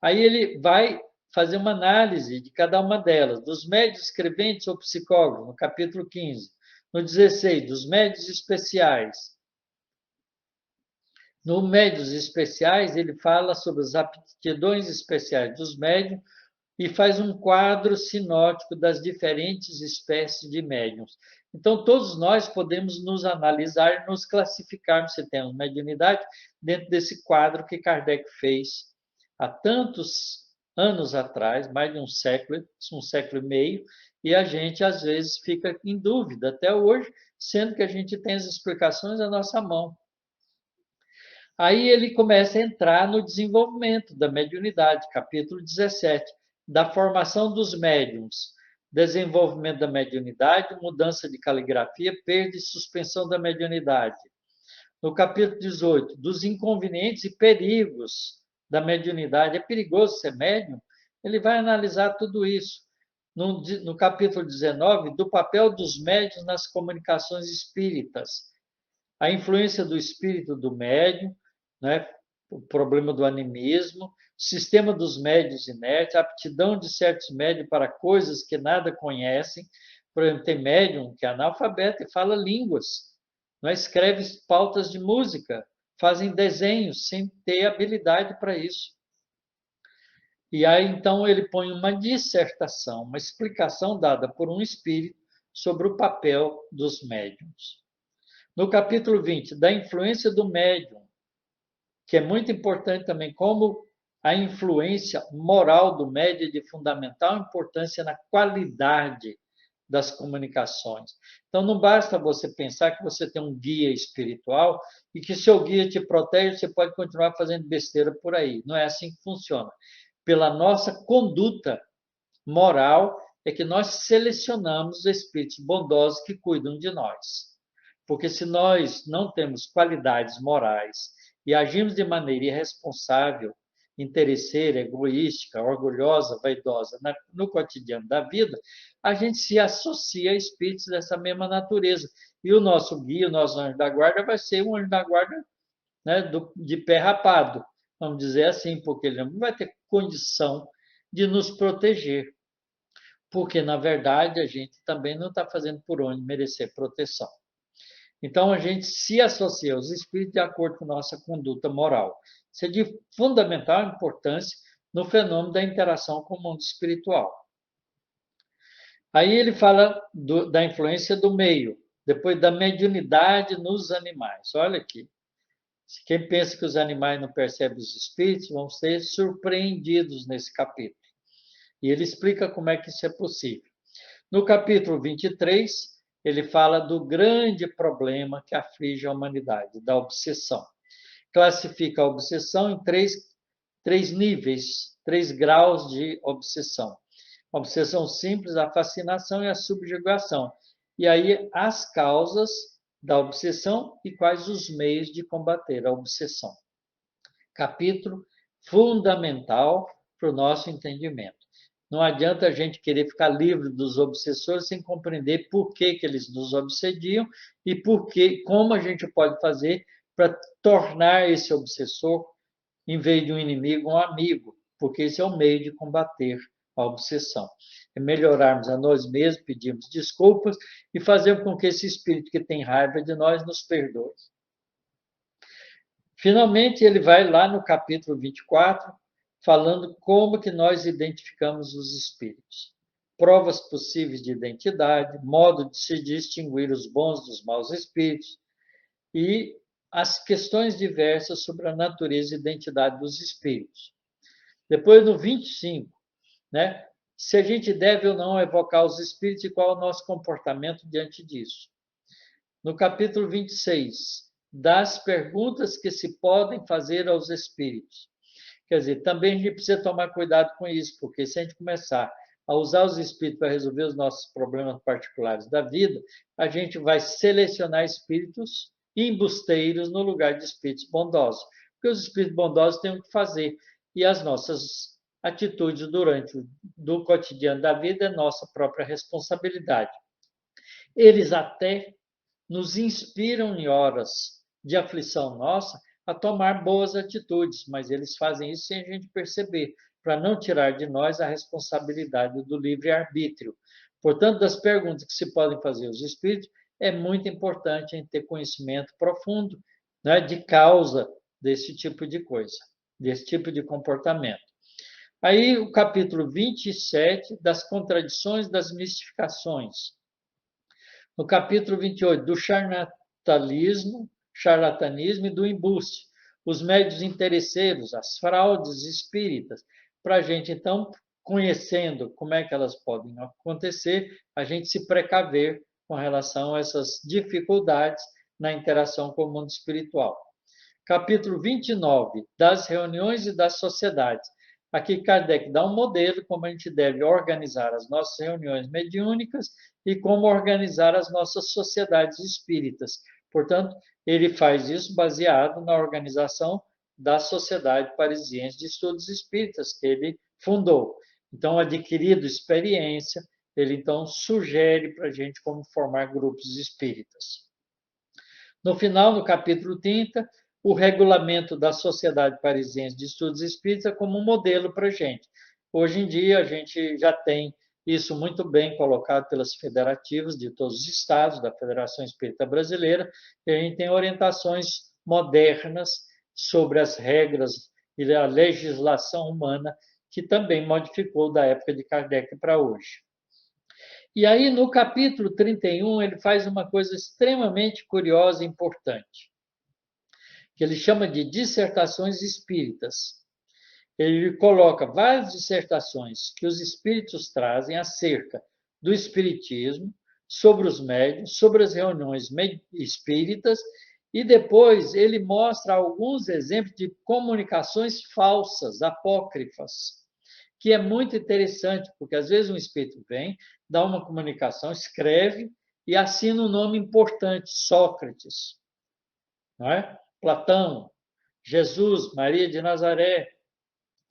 Aí ele vai fazer uma análise de cada uma delas, dos médios escreventes ou psicólogos, no capítulo 15. No 16, dos médios especiais. No Médios Especiais, ele fala sobre as aptidões especiais dos médiums e faz um quadro sinótico das diferentes espécies de médiums. Então, todos nós podemos nos analisar, nos classificar, se temos mediunidade, dentro desse quadro que Kardec fez há tantos anos atrás, mais de um século e meio, e a gente às vezes fica em dúvida até hoje, sendo que a gente tem as explicações à nossa mão. Aí ele começa a entrar no desenvolvimento da mediunidade, capítulo 17, da formação dos médiums, desenvolvimento da mediunidade, mudança de caligrafia, perda e suspensão da mediunidade. No capítulo 18, dos inconvenientes e perigos da mediunidade. É perigoso ser médium? Ele vai analisar tudo isso. No capítulo 19, do papel dos médiuns nas comunicações espíritas. A influência do espírito do médium, né? O problema do animismo, sistema dos médiuns inertes, a aptidão de certos médiuns para coisas que nada conhecem. Por exemplo, tem médium que é analfabeto e fala línguas, não é? Escreve pautas de música, fazem desenhos sem ter habilidade para isso. E aí, então, ele põe uma dissertação, uma explicação dada por um espírito sobre o papel dos médiums. No capítulo 20, da influência do médium, que é muito importante também, como a influência moral do médium é de fundamental importância na qualidade das comunicações. Então, não basta você pensar que você tem um guia espiritual e que seu guia te protege, você pode continuar fazendo besteira por aí. Não é assim que funciona. Pela nossa conduta moral, é que nós selecionamos os espíritos bondosos que cuidam de nós. Porque se nós não temos qualidades morais e agimos de maneira irresponsável, interesseira, egoística, orgulhosa, vaidosa no cotidiano da vida, a gente se associa a espíritos dessa mesma natureza. E o nosso guia, o nosso anjo da guarda, vai ser um anjo da guarda, né, de pé rapado, vamos dizer assim, porque ele não vai ter condição de nos proteger. Porque, na verdade, a gente também não está fazendo por onde merecer proteção. Então, a gente se associa aos espíritos de acordo com nossa conduta moral. Isso é de fundamental importância no fenômeno da interação com o mundo espiritual. Aí ele fala da influência do meio, depois da mediunidade nos animais. Olha aqui. Quem pensa que os animais não percebem os espíritos, vão ser surpreendidos nesse capítulo. E ele explica como é que isso é possível. No capítulo 23, ele fala do grande problema que aflige a humanidade, da obsessão. Classifica a obsessão em três níveis, 3 graus de obsessão. A obsessão simples, a fascinação e a subjugação. E aí as causas da obsessão e quais os meios de combater a obsessão. Capítulo fundamental para o nosso entendimento. Não adianta a gente querer ficar livre dos obsessores sem compreender por que eles nos obsediam e como a gente pode fazer para tornar esse obsessor, em vez de um inimigo, um amigo, porque esse é o meio de combater a obsessão. É melhorarmos a nós mesmos, pedirmos desculpas e fazer com que esse espírito que tem raiva de nós nos perdoe. Finalmente, ele vai lá no capítulo 24, falando como que nós identificamos os espíritos. Provas possíveis de identidade, modo de se distinguir os bons dos maus espíritos e as questões diversas sobre a natureza e identidade dos espíritos. Depois, no 25, né, se a gente deve ou não evocar os espíritos e qual é o nosso comportamento diante disso. No capítulo 26, das perguntas que se podem fazer aos espíritos. Quer dizer, também a gente precisa tomar cuidado com isso, porque se a gente começar a usar os espíritos para resolver os nossos problemas particulares da vida, a gente vai selecionar espíritos embusteiros no lugar de espíritos bondosos. Porque os espíritos bondosos têm o que fazer. E as nossas atitudes do cotidiano da vida é nossa própria responsabilidade. Eles até nos inspiram em horas de aflição nossa a tomar boas atitudes, mas eles fazem isso sem a gente perceber, para não tirar de nós a responsabilidade do livre-arbítrio. Portanto, das perguntas que se podem fazer aos espíritos, é muito importante a gente ter conhecimento profundo, né, de causa desse tipo de coisa, desse tipo de comportamento. Aí, o capítulo 27, das contradições das mistificações. No capítulo 28, do charlatanismo e do embuste, os médios interesseiros, as fraudes espíritas. para a gente, então, conhecendo como é que elas podem acontecer, a gente se precaver com relação a essas dificuldades na interação com o mundo espiritual. Capítulo 29, das reuniões e das sociedades. Aqui Kardec dá um modelo como a gente deve organizar as nossas reuniões mediúnicas e como organizar as nossas sociedades espíritas. Portanto, ele faz isso baseado na organização da Sociedade Parisiense de Estudos Espíritas, que ele fundou. Então, adquirido experiência, ele então sugere para a gente como formar grupos espíritas. No final, no capítulo 30, o regulamento da Sociedade Parisiense de Estudos Espíritas como um modelo para a gente. Hoje em dia, a gente já tem isso muito bem colocado pelas federativas de todos os estados, da Federação Espírita Brasileira, e a gente tem orientações modernas sobre as regras e a legislação humana, que também modificou da época de Kardec para hoje. E aí, no capítulo 31, ele faz uma coisa extremamente curiosa e importante, que ele chama de dissertações espíritas. Ele coloca várias dissertações que os espíritos trazem acerca do espiritismo, sobre os médiuns, sobre as reuniões espíritas, e depois ele mostra alguns exemplos de comunicações falsas, apócrifas, que é muito interessante, porque às vezes um espírito vem, dá uma comunicação, escreve e assina um nome importante, Sócrates, não é? Platão, Jesus, Maria de Nazaré,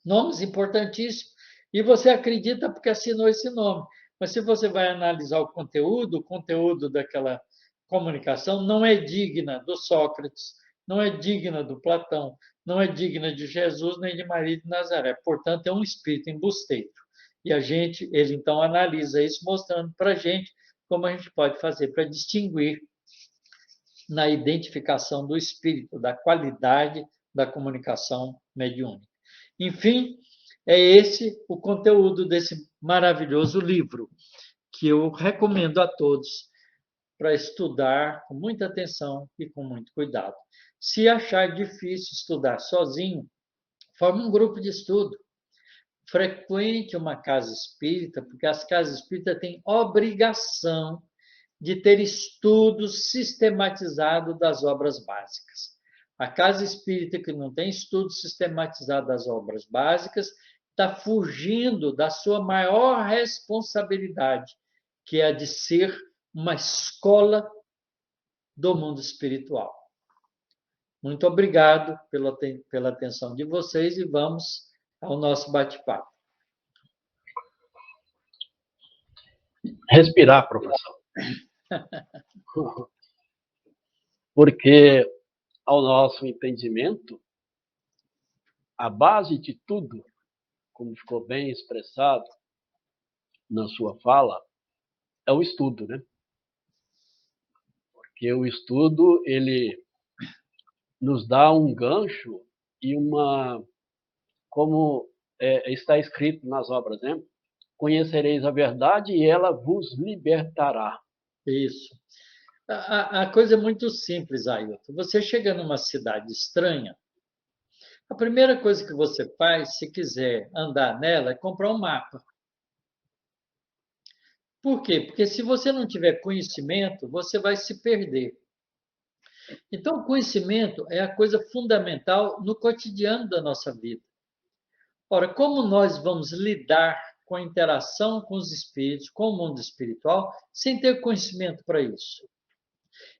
nomes importantíssimos, e você acredita porque assinou esse nome. Mas se você vai analisar o conteúdo daquela comunicação não é digna do Sócrates, não é digna do Platão, não é digna de Jesus nem de Maria de Nazaré. Portanto, é um espírito embusteiro. E ele então analisa isso, mostrando para a gente como a gente pode fazer para distinguir na identificação do espírito, da qualidade da comunicação mediúnica. Enfim, é esse o conteúdo desse maravilhoso livro, que eu recomendo a todos para estudar com muita atenção e com muito cuidado. Se achar difícil estudar sozinho, forme um grupo de estudo. Frequente uma casa espírita, porque as casas espíritas têm obrigação de ter estudos sistematizados das obras básicas. A casa espírita que não tem estudo sistematizado das obras básicas está fugindo da sua maior responsabilidade, que é a de ser uma escola do mundo espiritual. Muito obrigado pela atenção de vocês e vamos ao nosso bate-papo. Respirar, professor. Porque, ao nosso entendimento, a base de tudo, como ficou bem expressado na sua fala, é o estudo, né? Porque o estudo, ele nos dá um gancho e como está escrito nas obras, né? Conhecereis a verdade e ela vos libertará. Isso. A coisa é muito simples, Ailton. Você chega numa cidade estranha, a primeira coisa que você faz, se quiser andar nela, é comprar um mapa. Por quê? Porque se você não tiver conhecimento, você vai se perder. Então, conhecimento é a coisa fundamental no cotidiano da nossa vida. Ora, como nós vamos lidar com a interação com os espíritos, com o mundo espiritual, sem ter conhecimento para isso?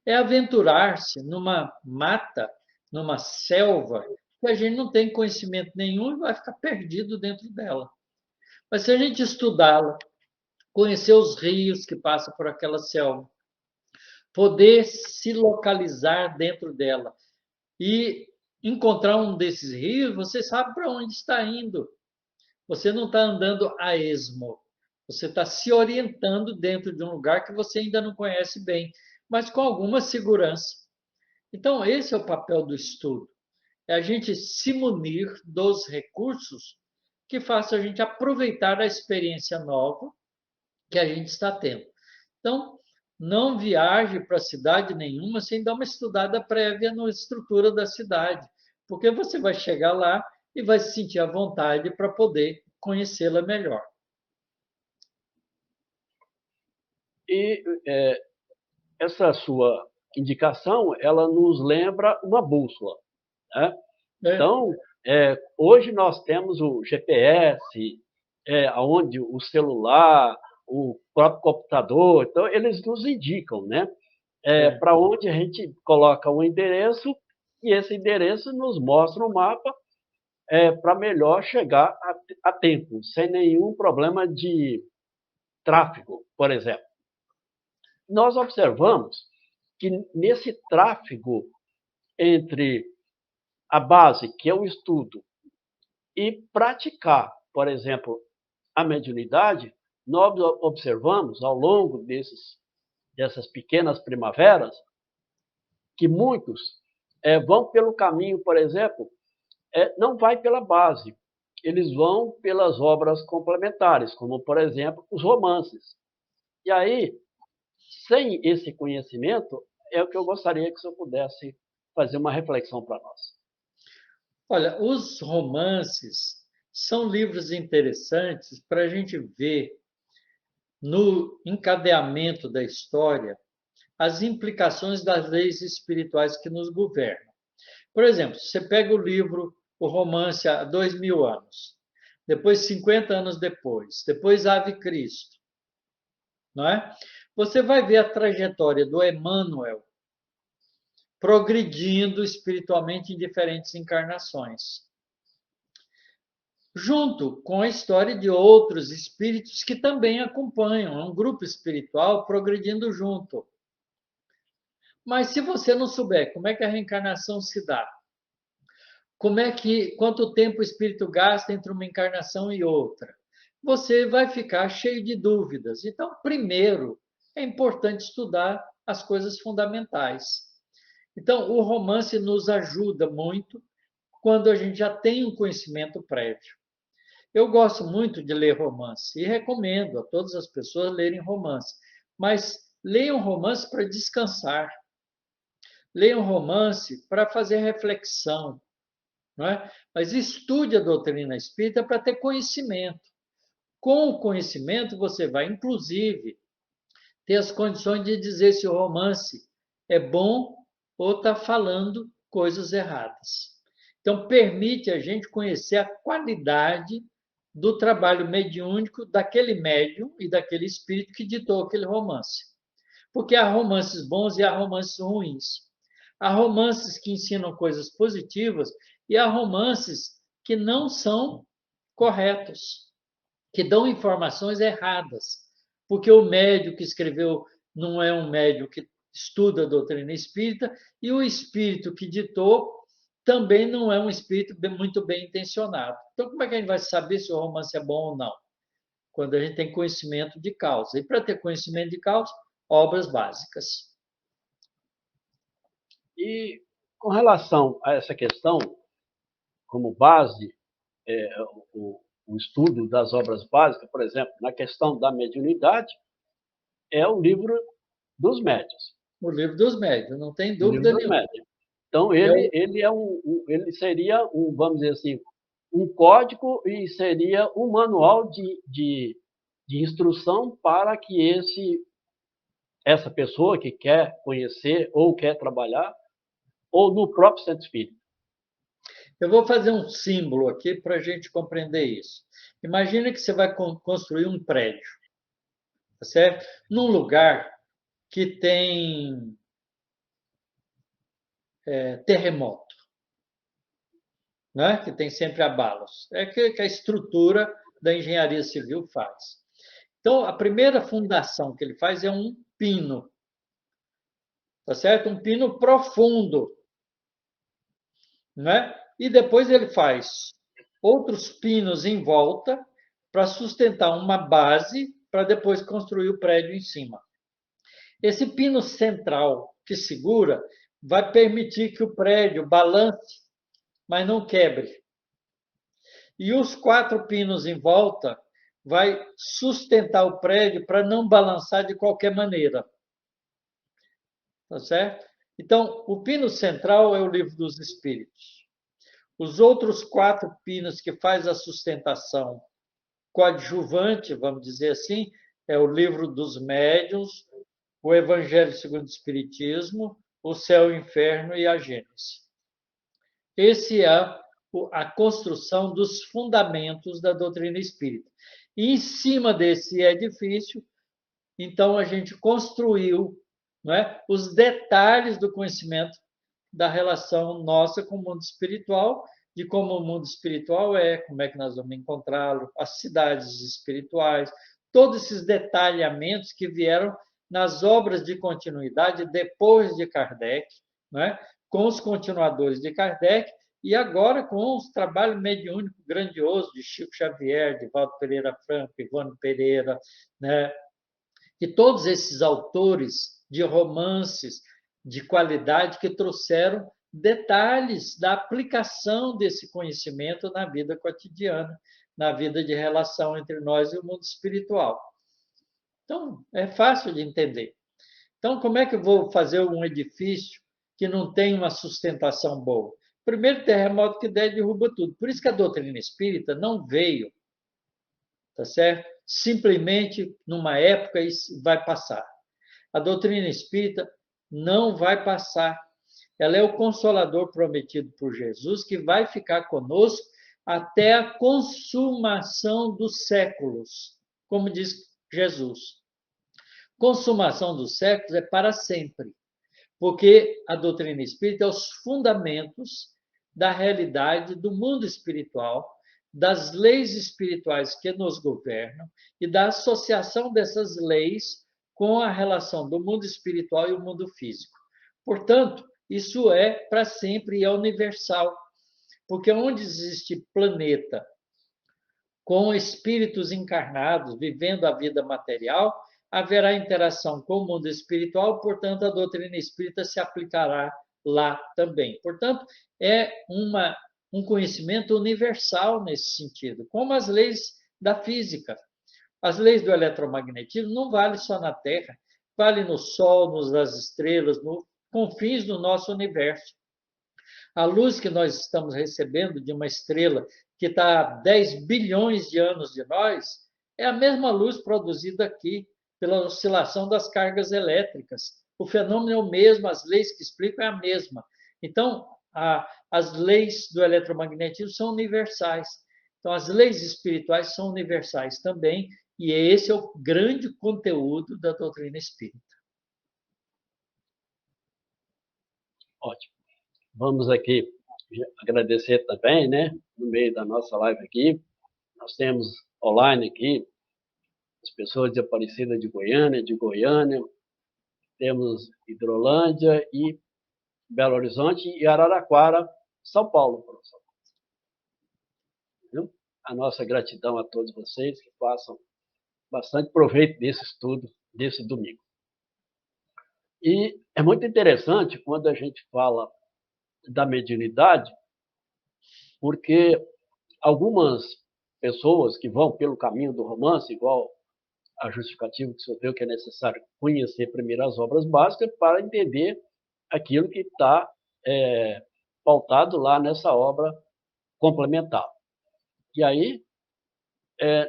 É aventurar-se numa mata, numa selva, que a gente não tem conhecimento nenhum e vai ficar perdido dentro dela. Mas se a gente estudá-la, conhecer os rios que passam por aquela selva, poder se localizar dentro dela e encontrar um desses rios, você sabe para onde está indo. Você não está andando a esmo. Você está se orientando dentro de um lugar que você ainda não conhece bem, mas com alguma segurança. Então, esse é o papel do estudo. É a gente se munir dos recursos que façam a gente aproveitar a experiência nova que a gente está tendo. Então, não viaje para cidade nenhuma sem dar uma estudada prévia na estrutura da cidade, porque você vai chegar lá e vai se sentir à vontade para poder conhecê-la melhor. E essa sua indicação, ela nos lembra uma bússola, né? Então, hoje nós temos o GPS, onde o celular, o próprio computador, então eles nos indicam, né? Para onde a gente coloca o endereço e esse endereço nos mostra o mapa para melhor chegar a tempo, sem nenhum problema de tráfego, por exemplo. Nós observamos que nesse tráfego entre a base, que é o estudo, e praticar, por exemplo, a mediunidade, nós observamos ao longo dessas pequenas primaveras que muitos vão pelo caminho, por exemplo, não vai pela base, eles vão pelas obras complementares, como, por exemplo, os romances. E aí, sem esse conhecimento, é o que eu gostaria que o senhor pudesse fazer uma reflexão para nós. Olha, os romances são livros interessantes para a gente ver no encadeamento da história as implicações das leis espirituais que nos governam. Por exemplo, você pega o livro, o romance há 2000 anos, depois 50 anos depois Ave Cristo, não é? Você vai ver a trajetória do Emmanuel progredindo espiritualmente em diferentes encarnações, junto com a história de outros espíritos que também acompanham, é um grupo espiritual progredindo junto. Mas se você não souber como é que a reencarnação se dá, quanto tempo o espírito gasta entre uma encarnação e outra, você vai ficar cheio de dúvidas. Então, primeiro, é importante estudar as coisas fundamentais. Então, o romance nos ajuda muito quando a gente já tem um conhecimento prévio. Eu gosto muito de ler romance e recomendo a todas as pessoas lerem romance, mas leiam romance para descansar. Leiam romance para fazer reflexão, não é? Mas estude a doutrina espírita para ter conhecimento. Com o conhecimento, você vai, inclusive, ter as condições de dizer se o romance é bom ou está falando coisas erradas. Então, permite a gente conhecer a qualidade do trabalho mediúnico daquele médium e daquele espírito que ditou aquele romance. Porque há romances bons e há romances ruins. Há romances que ensinam coisas positivas e há romances que não são corretos, que dão informações erradas, porque o médium que escreveu não é um médium que estuda a doutrina espírita e o espírito que ditou também não é um espírito muito bem intencionado. Então, como é que a gente vai saber se o romance é bom ou não? Quando a gente tem conhecimento de causa. E para ter conhecimento de causa, obras básicas. E com relação a essa questão, como base, o estudo das obras básicas, por exemplo, na questão da mediunidade, é o livro dos médiuns. O livro dos médiuns, não tem O dúvida livro dos nenhuma. médiuns. Então, ele seria, vamos dizer assim, um código e seria um manual de instrução para que essa pessoa que quer conhecer ou quer trabalhar, ou no próprio centro espírita. Eu vou fazer um símbolo aqui para a gente compreender isso. Imagina que você vai construir um prédio, tá certo? Num lugar que tem terremoto, né? Que tem sempre abalos. É que a estrutura da engenharia civil faz. Então, a primeira fundação que ele faz é um pino, tá certo? Um pino profundo, né? E depois ele faz outros pinos em volta para sustentar uma base para depois construir o prédio em cima. Esse pino central que segura vai permitir que o prédio balance, mas não quebre. E os 4 pinos em volta vai sustentar o prédio para não balançar de qualquer maneira. Tá certo? Então, o pino central é o livro dos espíritos. Os outros 4 pinos que faz a sustentação coadjuvante, vamos dizer assim, é o Livro dos Médiuns, o Evangelho segundo o Espiritismo, o Céu, o Inferno e a Gênese. Esse é a construção dos fundamentos da doutrina espírita. E em cima desse edifício, então, a gente construiu, não é, os detalhes do conhecimento da relação nossa com o mundo espiritual, de como o mundo espiritual é, como é que nós vamos encontrá-lo, as cidades espirituais, todos esses detalhamentos que vieram nas obras de continuidade depois de Kardec, não é? Com os continuadores de Kardec, e agora com os trabalhos mediúnicos grandiosos de Chico Xavier, de Valdo Pereira Franco, Ivone Pereira, né? E todos esses autores de romances de qualidade que trouxeram detalhes da aplicação desse conhecimento na vida cotidiana, na vida de relação entre nós e o mundo espiritual. Então, é fácil de entender. Então, como é que eu vou fazer um edifício que não tem uma sustentação boa? Primeiro terremoto que der, derruba tudo. Por isso que a doutrina espírita não veio, tá certo? Simplesmente numa época e vai passar. A doutrina espírita não vai passar. Ela é o consolador prometido por Jesus que vai ficar conosco até a consumação dos séculos, como diz Jesus. Consumação dos séculos é para sempre, porque a doutrina espírita é os fundamentos da realidade do mundo espiritual, das leis espirituais que nos governam e da associação dessas leis com a relação do mundo espiritual e o mundo físico. Portanto, isso é para sempre e é universal, porque onde existe planeta com espíritos encarnados vivendo a vida material, haverá interação com o mundo espiritual, portanto, a doutrina espírita se aplicará lá também. Portanto, é um conhecimento universal nesse sentido, como as leis da física. As leis do eletromagnetismo não valem só na Terra, valem no Sol, nas estrelas, nos confins do nosso universo. A luz que nós estamos recebendo de uma estrela que está a 10 bilhões de anos de nós é a mesma luz produzida aqui pela oscilação das cargas elétricas. O fenômeno é o mesmo, as leis que explicam é a mesma. Então, as leis do eletromagnetismo são universais. Então, as leis espirituais são universais também, e esse é o grande conteúdo da doutrina espírita. Ótimo. Vamos aqui agradecer também, né? No meio da nossa live aqui, nós temos online aqui as pessoas de Aparecida de Goiânia, temos Hidrolândia e Belo Horizonte e Araraquara, São Paulo, professor. Viu? A nossa gratidão a todos vocês que façam bastante proveito desse estudo, desse domingo. E é muito interessante quando a gente fala da mediunidade, porque algumas pessoas que vão pelo caminho do romance, igual a justificativa que o senhor deu, que é necessário conhecer primeiro as obras básicas para entender aquilo que está pautado lá nessa obra complementar. E aí,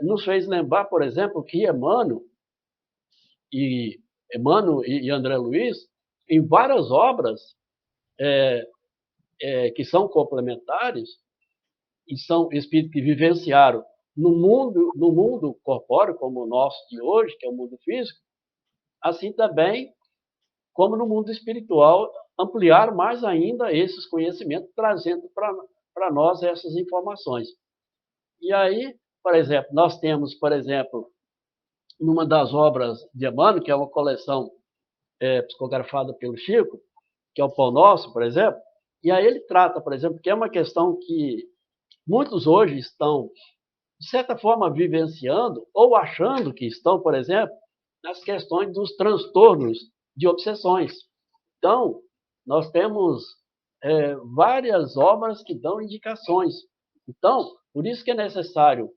nos fez lembrar, por exemplo, que Emmanuel e André Luiz, em várias obras que são complementares, e são espíritos que vivenciaram no mundo corpóreo, como o nosso de hoje, que é o mundo físico, assim também como no mundo espiritual, ampliar mais ainda esses conhecimentos, trazendo para nós essas informações. E aí, por exemplo, nós temos, por exemplo, numa das obras de Emmanuel, que é uma coleção psicografada pelo Chico, que é o Pão Nosso, por exemplo, e aí ele trata, por exemplo, que é uma questão que muitos hoje estão, de certa forma, vivenciando ou achando que estão, por exemplo, nas questões dos transtornos de obsessões. Então, nós temos várias obras que dão indicações. Então, por isso que é necessário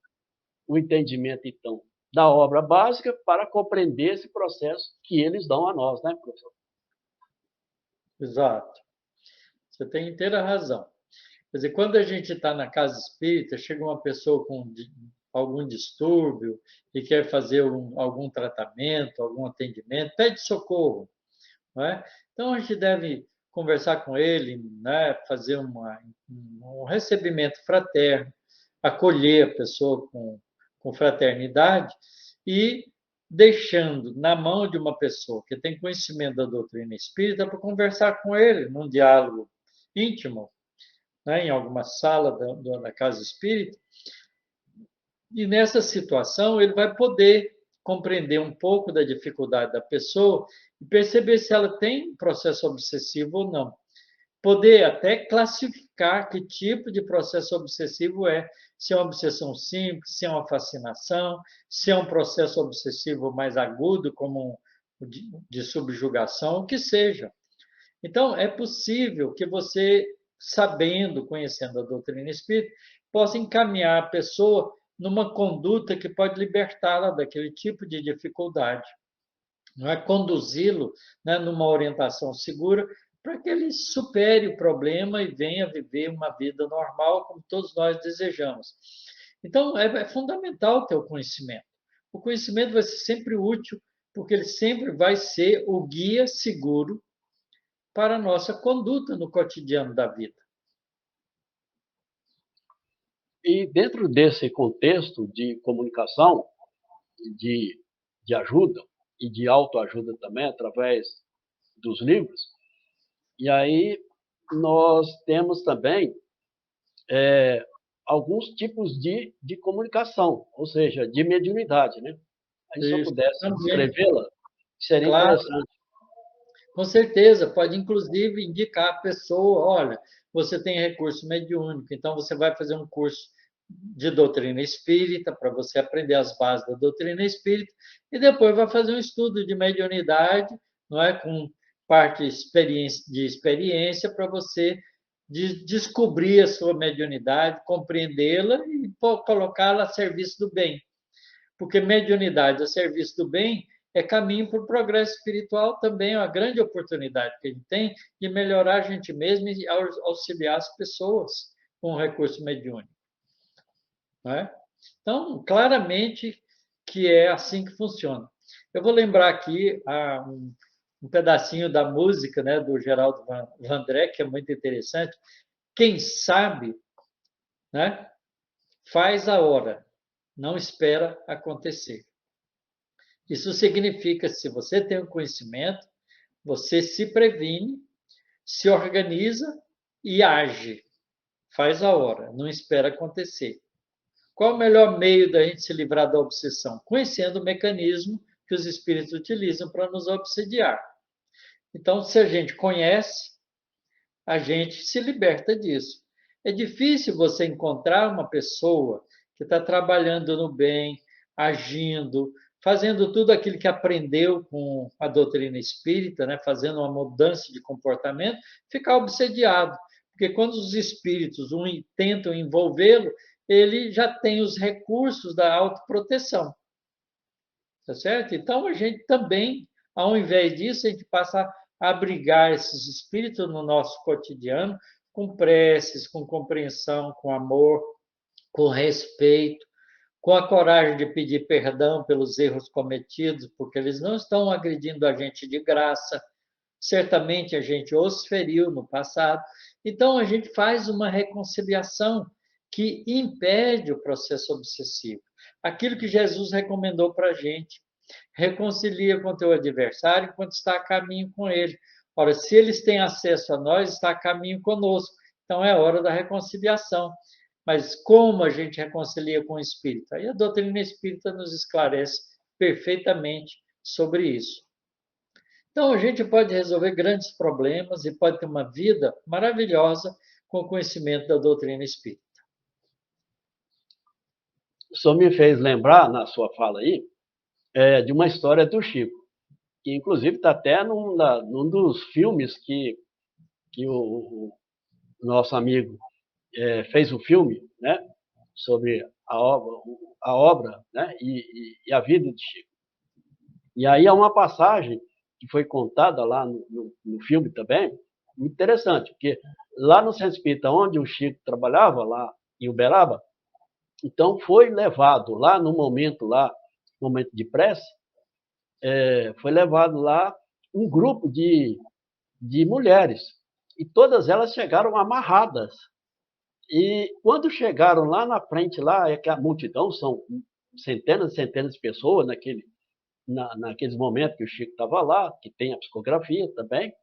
o entendimento, então, da obra básica para compreender esse processo que eles dão a nós, né, professor? Exato. Você tem inteira razão. Quer dizer, quando a gente está na casa espírita, chega uma pessoa com algum distúrbio e quer fazer algum tratamento, algum atendimento, pede socorro, não é? Então, a gente deve conversar com ele, né? Fazer um recebimento fraterno, acolher a pessoa com fraternidade e deixando na mão de uma pessoa que tem conhecimento da doutrina espírita para conversar com ele num diálogo íntimo, né? Em alguma sala da casa espírita. E nessa situação ele vai poder compreender um pouco da dificuldade da pessoa e perceber se ela tem um processo obsessivo ou não. Poder até classificar que tipo de processo obsessivo é, se é uma obsessão simples, se é uma fascinação, se é um processo obsessivo mais agudo, como de subjugação, o que seja. Então, é possível que você, sabendo, conhecendo a doutrina espírita, possa encaminhar a pessoa numa conduta que pode libertá-la daquele tipo de dificuldade, não é? Conduzi-lo, né, numa orientação segura para que ele supere o problema e venha viver uma vida normal, como todos nós desejamos. Então, é fundamental ter o conhecimento. O conhecimento vai ser sempre útil, porque ele sempre vai ser o guia seguro para a nossa conduta no cotidiano da vida. E dentro desse contexto de comunicação, de ajuda e de autoajuda também, através dos livros, e aí nós temos também alguns tipos de comunicação, ou seja, de mediunidade, né? Aí se eu Isso pudesse também, descrevê-la, seria claro, interessante. com certeza, pode inclusive indicar a pessoa, olha, você tem recurso mediúnico, então você vai fazer um curso de doutrina espírita para você aprender as bases da doutrina espírita e depois vai fazer um estudo de mediunidade, não é, com parte de experiência para você descobrir a sua mediunidade, compreendê-la e colocá-la a serviço do bem. Porque mediunidade a serviço do bem é caminho para o progresso espiritual também, é uma grande oportunidade que a gente tem de melhorar a gente mesmo e auxiliar as pessoas com o recurso mediúnico. Não é? Então, claramente que é assim que funciona. Eu vou lembrar aqui um pedacinho da música, né, do Geraldo Vandré, que é muito interessante. Quem sabe, né, faz a hora, não espera acontecer. Isso significa, se você tem o conhecimento, você se previne, se organiza e age. Faz a hora, não espera acontecer. Qual o melhor meio da gente se livrar da obsessão? Conhecendo o mecanismo que os espíritos utilizam para nos obsediar. Então, se a gente conhece, a gente se liberta disso. É difícil você encontrar uma pessoa que está trabalhando no bem, agindo, fazendo tudo aquilo que aprendeu com a doutrina espírita, né? Fazendo uma mudança de comportamento, ficar obsediado. Porque quando os espíritos tentam envolvê-lo, ele já tem os recursos da autoproteção. Tá certo? Então, a gente também, ao invés disso, a gente passa a abrigar esses espíritos no nosso cotidiano com preces, com compreensão, com amor, com respeito, com a coragem de pedir perdão pelos erros cometidos, porque eles não estão agredindo a gente de graça. Certamente a gente os feriu no passado. Então, a gente faz uma reconciliação que impede o processo obsessivo. Aquilo que Jesus recomendou para a gente. Reconcilia com teu adversário enquanto está a caminho com ele. Ora, se eles têm acesso a nós, está a caminho conosco. Então, é hora da reconciliação. Mas como a gente reconcilia com o Espírito? Aí a doutrina espírita nos esclarece perfeitamente sobre isso. Então, a gente pode resolver grandes problemas e pode ter uma vida maravilhosa com o conhecimento da doutrina espírita. O senhor me fez lembrar, na sua fala aí, de uma história do Chico, que inclusive está até num dos filmes que o nosso amigo fez o filme, né, sobre a obra, né, e a vida de Chico. E aí há uma passagem que foi contada lá no filme também, muito interessante, porque lá no Centro Espírita, onde o Chico trabalhava, lá em Uberaba, Então, foi levado lá, momento de prece, foi levado lá um grupo de mulheres. E todas elas chegaram amarradas. E quando chegaram lá na frente, lá, é que a multidão são centenas e centenas de pessoas naqueles momentos que o Chico estava lá, que tem a psicografia também.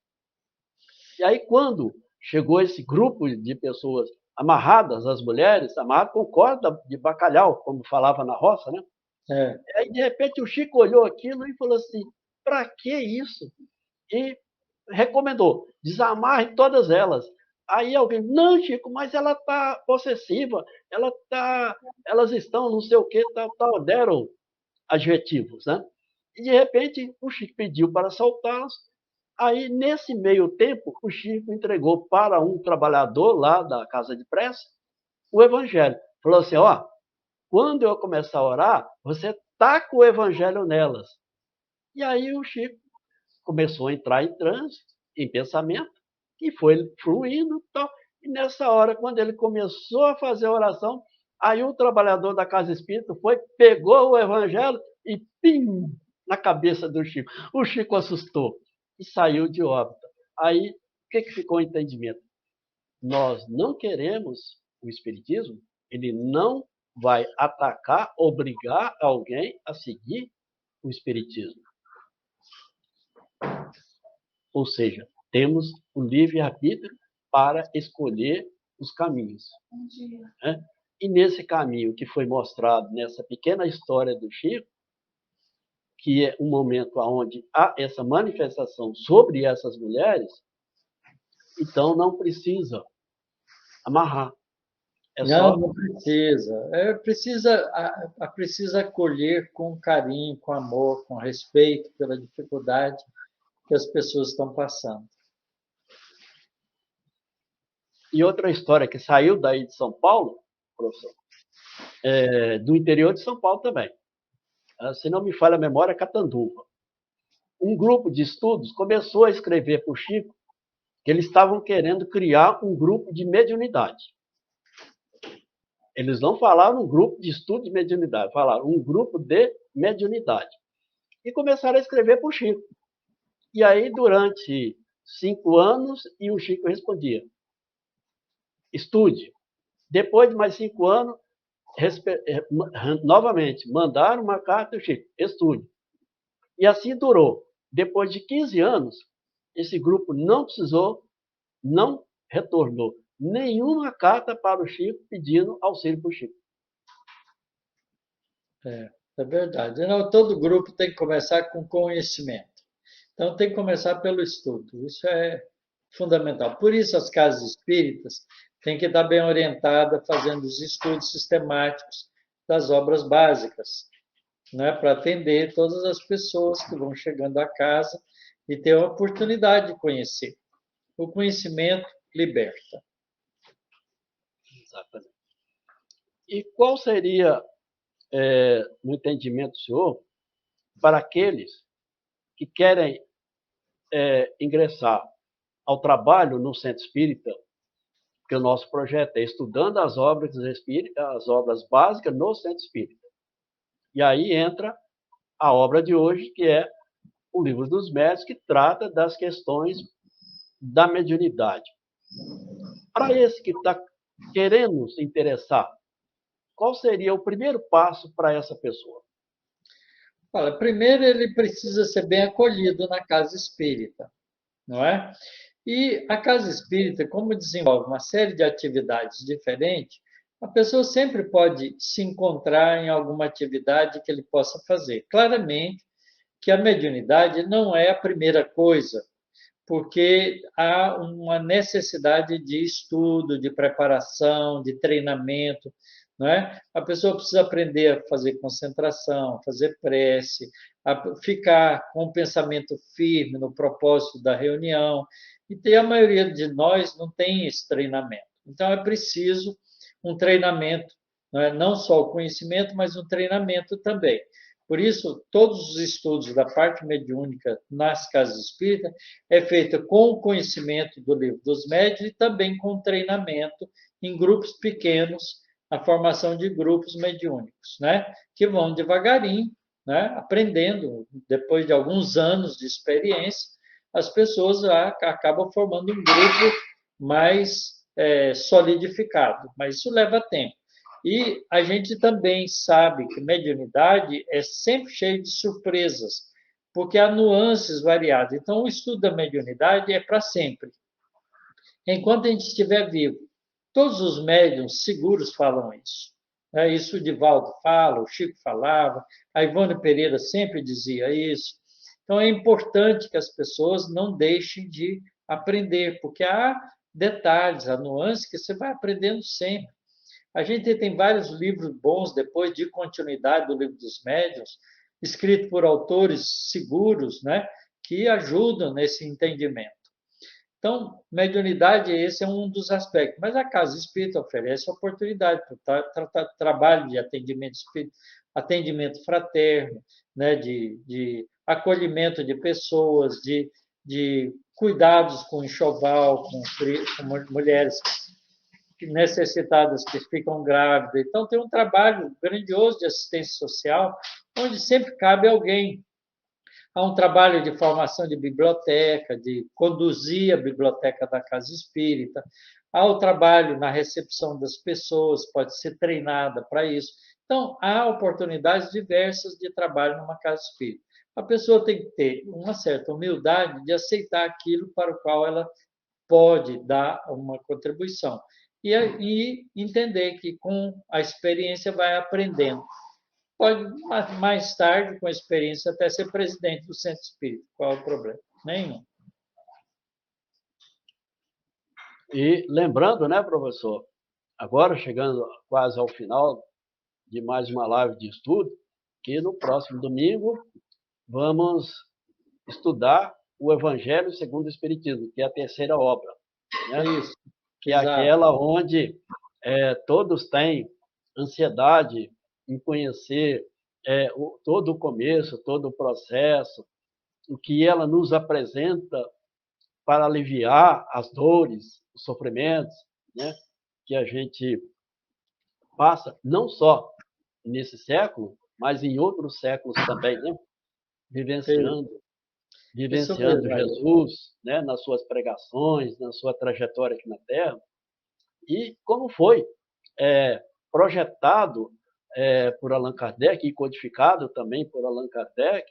E aí, quando chegou esse grupo de pessoas amarradas, as mulheres, amarradas com corda de bacalhau, como falava na roça, né? É. Aí, de repente, o Chico olhou aquilo e falou assim: para que isso? E recomendou: desamarre todas elas. Aí alguém, não, Chico, mas ela está possessiva, elas estão não sei o que, tal, deram adjetivos, né? E de repente o Chico pediu para soltá-las. Aí, nesse meio tempo, o Chico entregou para um trabalhador lá da casa de prece o evangelho. Falou assim: ó, quando eu começar a orar, você taca o evangelho nelas. E aí o Chico começou a entrar em transe, em pensamento, e foi fluindo. Tal. E nessa hora, quando ele começou a fazer a oração, aí o trabalhador da casa espírita foi, pegou o evangelho e pim, na cabeça do Chico. O Chico assustou e saiu de óbito. Aí, o que ficou o entendimento? Nós não queremos o espiritismo, ele não vai atacar, obrigar alguém a seguir o espiritismo. Ou seja, temos o livre-arbítrio para escolher os caminhos. Né? E nesse caminho que foi mostrado nessa pequena história do Chico, que é um momento onde há essa manifestação sobre essas mulheres, então não precisa amarrar. Não precisa. Precisa acolher com carinho, com amor, com respeito pela dificuldade que as pessoas estão passando. E outra história que saiu daí de São Paulo, professor, do interior de São Paulo também. Se não me falha a memória, Catanduva. Um grupo de estudos começou a escrever para o Chico que eles estavam querendo criar um grupo de mediunidade. Eles não falaram um grupo de estudo de mediunidade, falaram um grupo de mediunidade. E começaram a escrever para o Chico. E aí, durante 5 anos, e o Chico respondia: estude. Depois de mais 5 anos, novamente, mandaram uma carta ao Chico: estude. E assim durou. Depois de 15 anos, esse grupo não retornou nenhuma carta para o Chico pedindo auxílio para o Chico. É verdade. Não, todo grupo tem que começar com conhecimento. Então, tem que começar pelo estudo. Isso é fundamental. Por isso, as casas espíritas têm que estar bem orientadas, fazendo os estudos sistemáticos das obras básicas, né, para atender todas as pessoas que vão chegando à casa e ter a oportunidade de conhecer. O conhecimento liberta. Exatamente. E qual seria, no entendimento do senhor, para aqueles que querem ingressar ao trabalho no centro espírita, porque o nosso projeto é estudando as obras espíritas, as obras básicas no centro espírita. E aí entra a obra de hoje, que é o Livro dos Médiuns, que trata das questões da mediunidade. Para esse que está querendo se interessar, qual seria o primeiro passo para essa pessoa? Olha, primeiro ele precisa ser bem acolhido na casa espírita, não é? E a casa espírita, como desenvolve uma série de atividades diferentes, a pessoa sempre pode se encontrar em alguma atividade que ele possa fazer. Claramente que a mediunidade não é a primeira coisa, porque há uma necessidade de estudo, de preparação, de treinamento, não é? A pessoa precisa aprender a fazer concentração, fazer prece, a ficar com o pensamento firme no propósito da reunião, e a maioria de nós não tem esse treinamento. Então, é preciso um treinamento, não é? Não só o conhecimento, mas um treinamento também. Por isso, todos os estudos da parte mediúnica nas casas espíritas é feita com o conhecimento do Livro dos Médiuns e também com treinamento em grupos pequenos a formação de grupos mediúnicos, né? Que vão devagarinho, né? Aprendendo, depois de alguns anos de experiência, as pessoas acabam formando um grupo mais solidificado, mas isso leva tempo. E a gente também sabe que mediunidade é sempre cheio de surpresas, porque há nuances variadas. Então, o estudo da mediunidade é para sempre, enquanto a gente estiver vivo. Todos os médiuns seguros falam isso. Isso o Divaldo fala, o Chico falava, a Ivone Pereira sempre dizia isso. Então, é importante que as pessoas não deixem de aprender, porque há detalhes, há nuances que você vai aprendendo sempre. A gente tem vários livros bons depois de continuidade do Livro dos Médiuns, escrito por autores seguros, né, que ajudam nesse entendimento. Então, mediunidade, esse é um dos aspectos. Mas a Casa Espírita oferece oportunidade para trabalho de atendimento espírita, atendimento fraterno, né, de acolhimento de pessoas, de cuidados com enxoval, com mulheres necessitadas que ficam grávidas. Então, tem um trabalho grandioso de assistência social, onde sempre cabe alguém. Há um trabalho de formação de biblioteca, de conduzir a biblioteca da Casa Espírita. Há o trabalho na recepção das pessoas, pode ser treinada para isso. Então, há oportunidades diversas de trabalho numa Casa Espírita. A pessoa tem que ter uma certa humildade de aceitar aquilo para o qual ela pode dar uma contribuição. E entender que com a experiência vai aprendendo. Pode, mais tarde, com a experiência, até ser presidente do Centro Espírita. Qual é o problema? Nenhum. E lembrando, né, professor, agora chegando quase ao final de mais uma live de estudo, que no próximo domingo vamos estudar o Evangelho segundo o Espiritismo, que é a terceira obra, né? Isso. Que é aquela onde todos têm ansiedade em conhecer todo o começo, todo o processo, o que ela nos apresenta para aliviar as dores, os sofrimentos, né, que a gente passa, não só nesse século, mas em outros séculos também, né, vivenciando Jesus, né, nas suas pregações, na sua trajetória aqui na Terra, e como foi projetado por Allan Kardec e codificado também por Allan Kardec,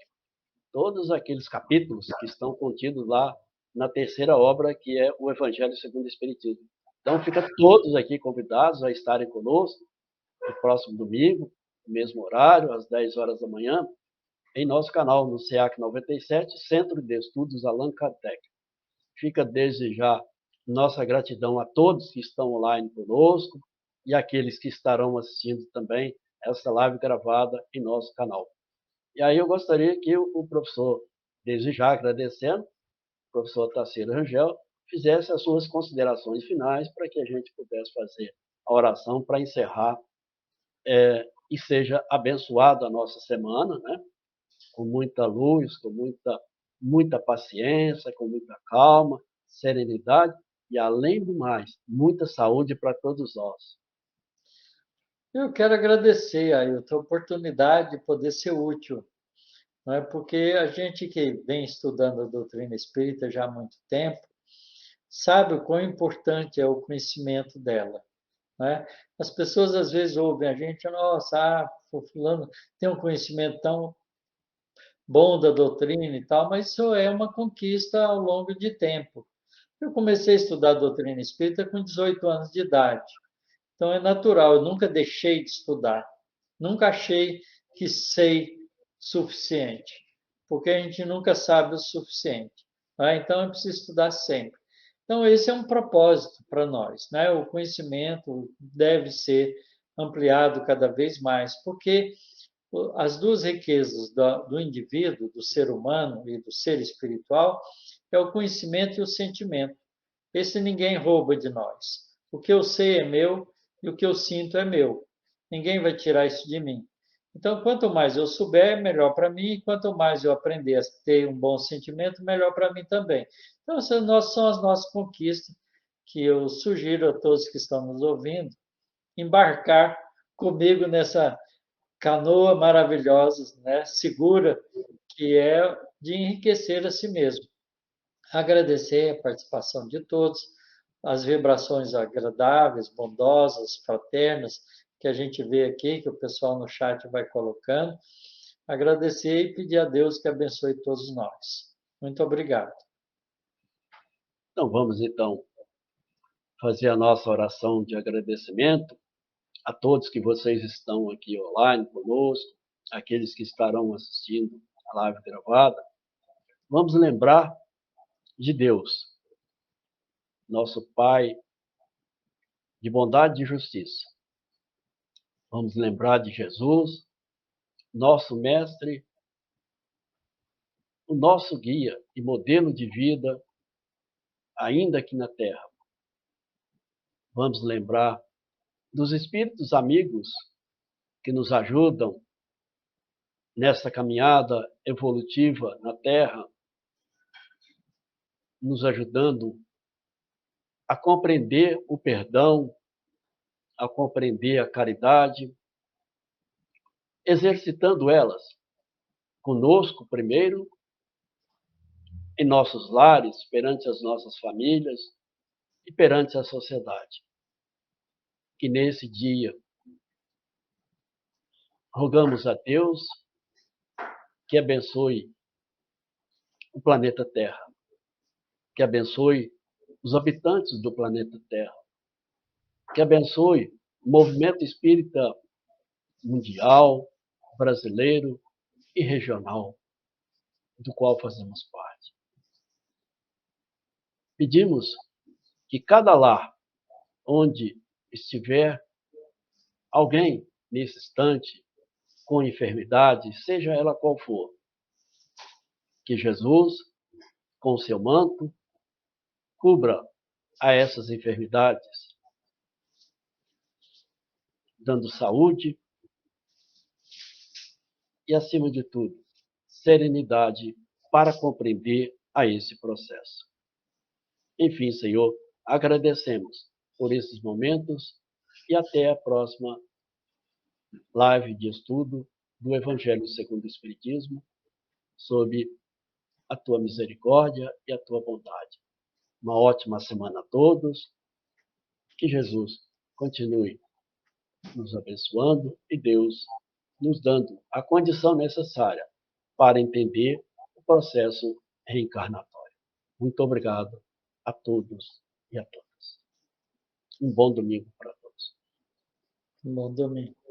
todos aqueles capítulos que estão contidos lá na terceira obra, que é o Evangelho segundo o Espiritismo. Então, fica todos aqui convidados a estarem conosco no próximo domingo, no mesmo horário, às 10 horas da manhã, em nosso canal no SEAC 97, Centro de Estudos Allan Kardec. Fica desde já nossa gratidão a todos que estão online conosco e aqueles que estarão assistindo também essa live gravada em nosso canal. E aí eu gostaria que o professor, desde já agradecendo, o professor Tarsila Rangel, fizesse as suas considerações finais para que a gente pudesse fazer a oração para encerrar e seja abençoada a nossa semana, né? Com muita luz, com muita paciência, com muita calma, serenidade e, além do mais, muita saúde para todos nós. Eu quero agradecer a a oportunidade de poder ser útil, não é? Porque a gente que vem estudando a doutrina espírita já há muito tempo sabe o quão importante é o conhecimento dela, né? As pessoas às vezes ouvem a gente, nossa, fulano tem um conhecimento tão bom da doutrina e tal, mas isso é uma conquista ao longo de tempo. Eu comecei a estudar a doutrina espírita com 18 anos de idade. Então é natural, eu nunca deixei de estudar. Nunca achei que sei suficiente, porque a gente nunca sabe o suficiente, né? Então é preciso estudar sempre. Então esse é um propósito para nós, né? O conhecimento deve ser ampliado cada vez mais, porque as duas riquezas do indivíduo, do ser humano e do ser espiritual, é o conhecimento e o sentimento. Esse ninguém rouba de nós. O que eu sei é meu e o que eu sinto é meu. Ninguém vai tirar isso de mim. Então, quanto mais eu souber, melhor para mim, e quanto mais eu aprender a ter um bom sentimento, melhor para mim também. Então, essas são as nossas conquistas que eu sugiro a todos que estão nos ouvindo embarcar comigo nessa canoa maravilhosa, né, segura, que é de enriquecer a si mesmo. Agradecer a participação de todos, as vibrações agradáveis, bondosas, fraternas, que a gente vê aqui, que o pessoal no chat vai colocando. Agradecer e pedir a Deus que abençoe todos nós. Muito obrigado. Então, vamos então fazer a nossa oração de agradecimento a todos que vocês estão aqui online conosco, aqueles que estarão assistindo a live gravada. Vamos lembrar de Deus, nosso Pai de bondade e justiça. Vamos lembrar de Jesus, nosso Mestre, o nosso guia e modelo de vida, ainda aqui na Terra. Vamos lembrar dos espíritos amigos que nos ajudam nessa caminhada evolutiva na Terra, nos ajudando a compreender o perdão, a compreender a caridade, exercitando elas conosco primeiro, em nossos lares, perante as nossas famílias e perante a sociedade. Que nesse dia rogamos a Deus que abençoe o planeta Terra, que abençoe os habitantes do planeta Terra, que abençoe o movimento espírita mundial, brasileiro e regional, do qual fazemos parte. Pedimos que cada lar onde estiver alguém nesse instante com enfermidade, seja ela qual for, que Jesus, com seu manto, cubra a essas enfermidades, dando saúde e, acima de tudo, serenidade para compreender a esse processo. Enfim, Senhor, agradecemos por esses momentos e até a próxima live de estudo do Evangelho segundo o Espiritismo, sob a tua misericórdia e a tua bondade. Uma ótima semana a todos. Que Jesus continue nos abençoando e Deus nos dando a condição necessária para entender o processo reencarnatório. Muito obrigado a todos e a todas. Um bom domingo para todos. Um bom domingo.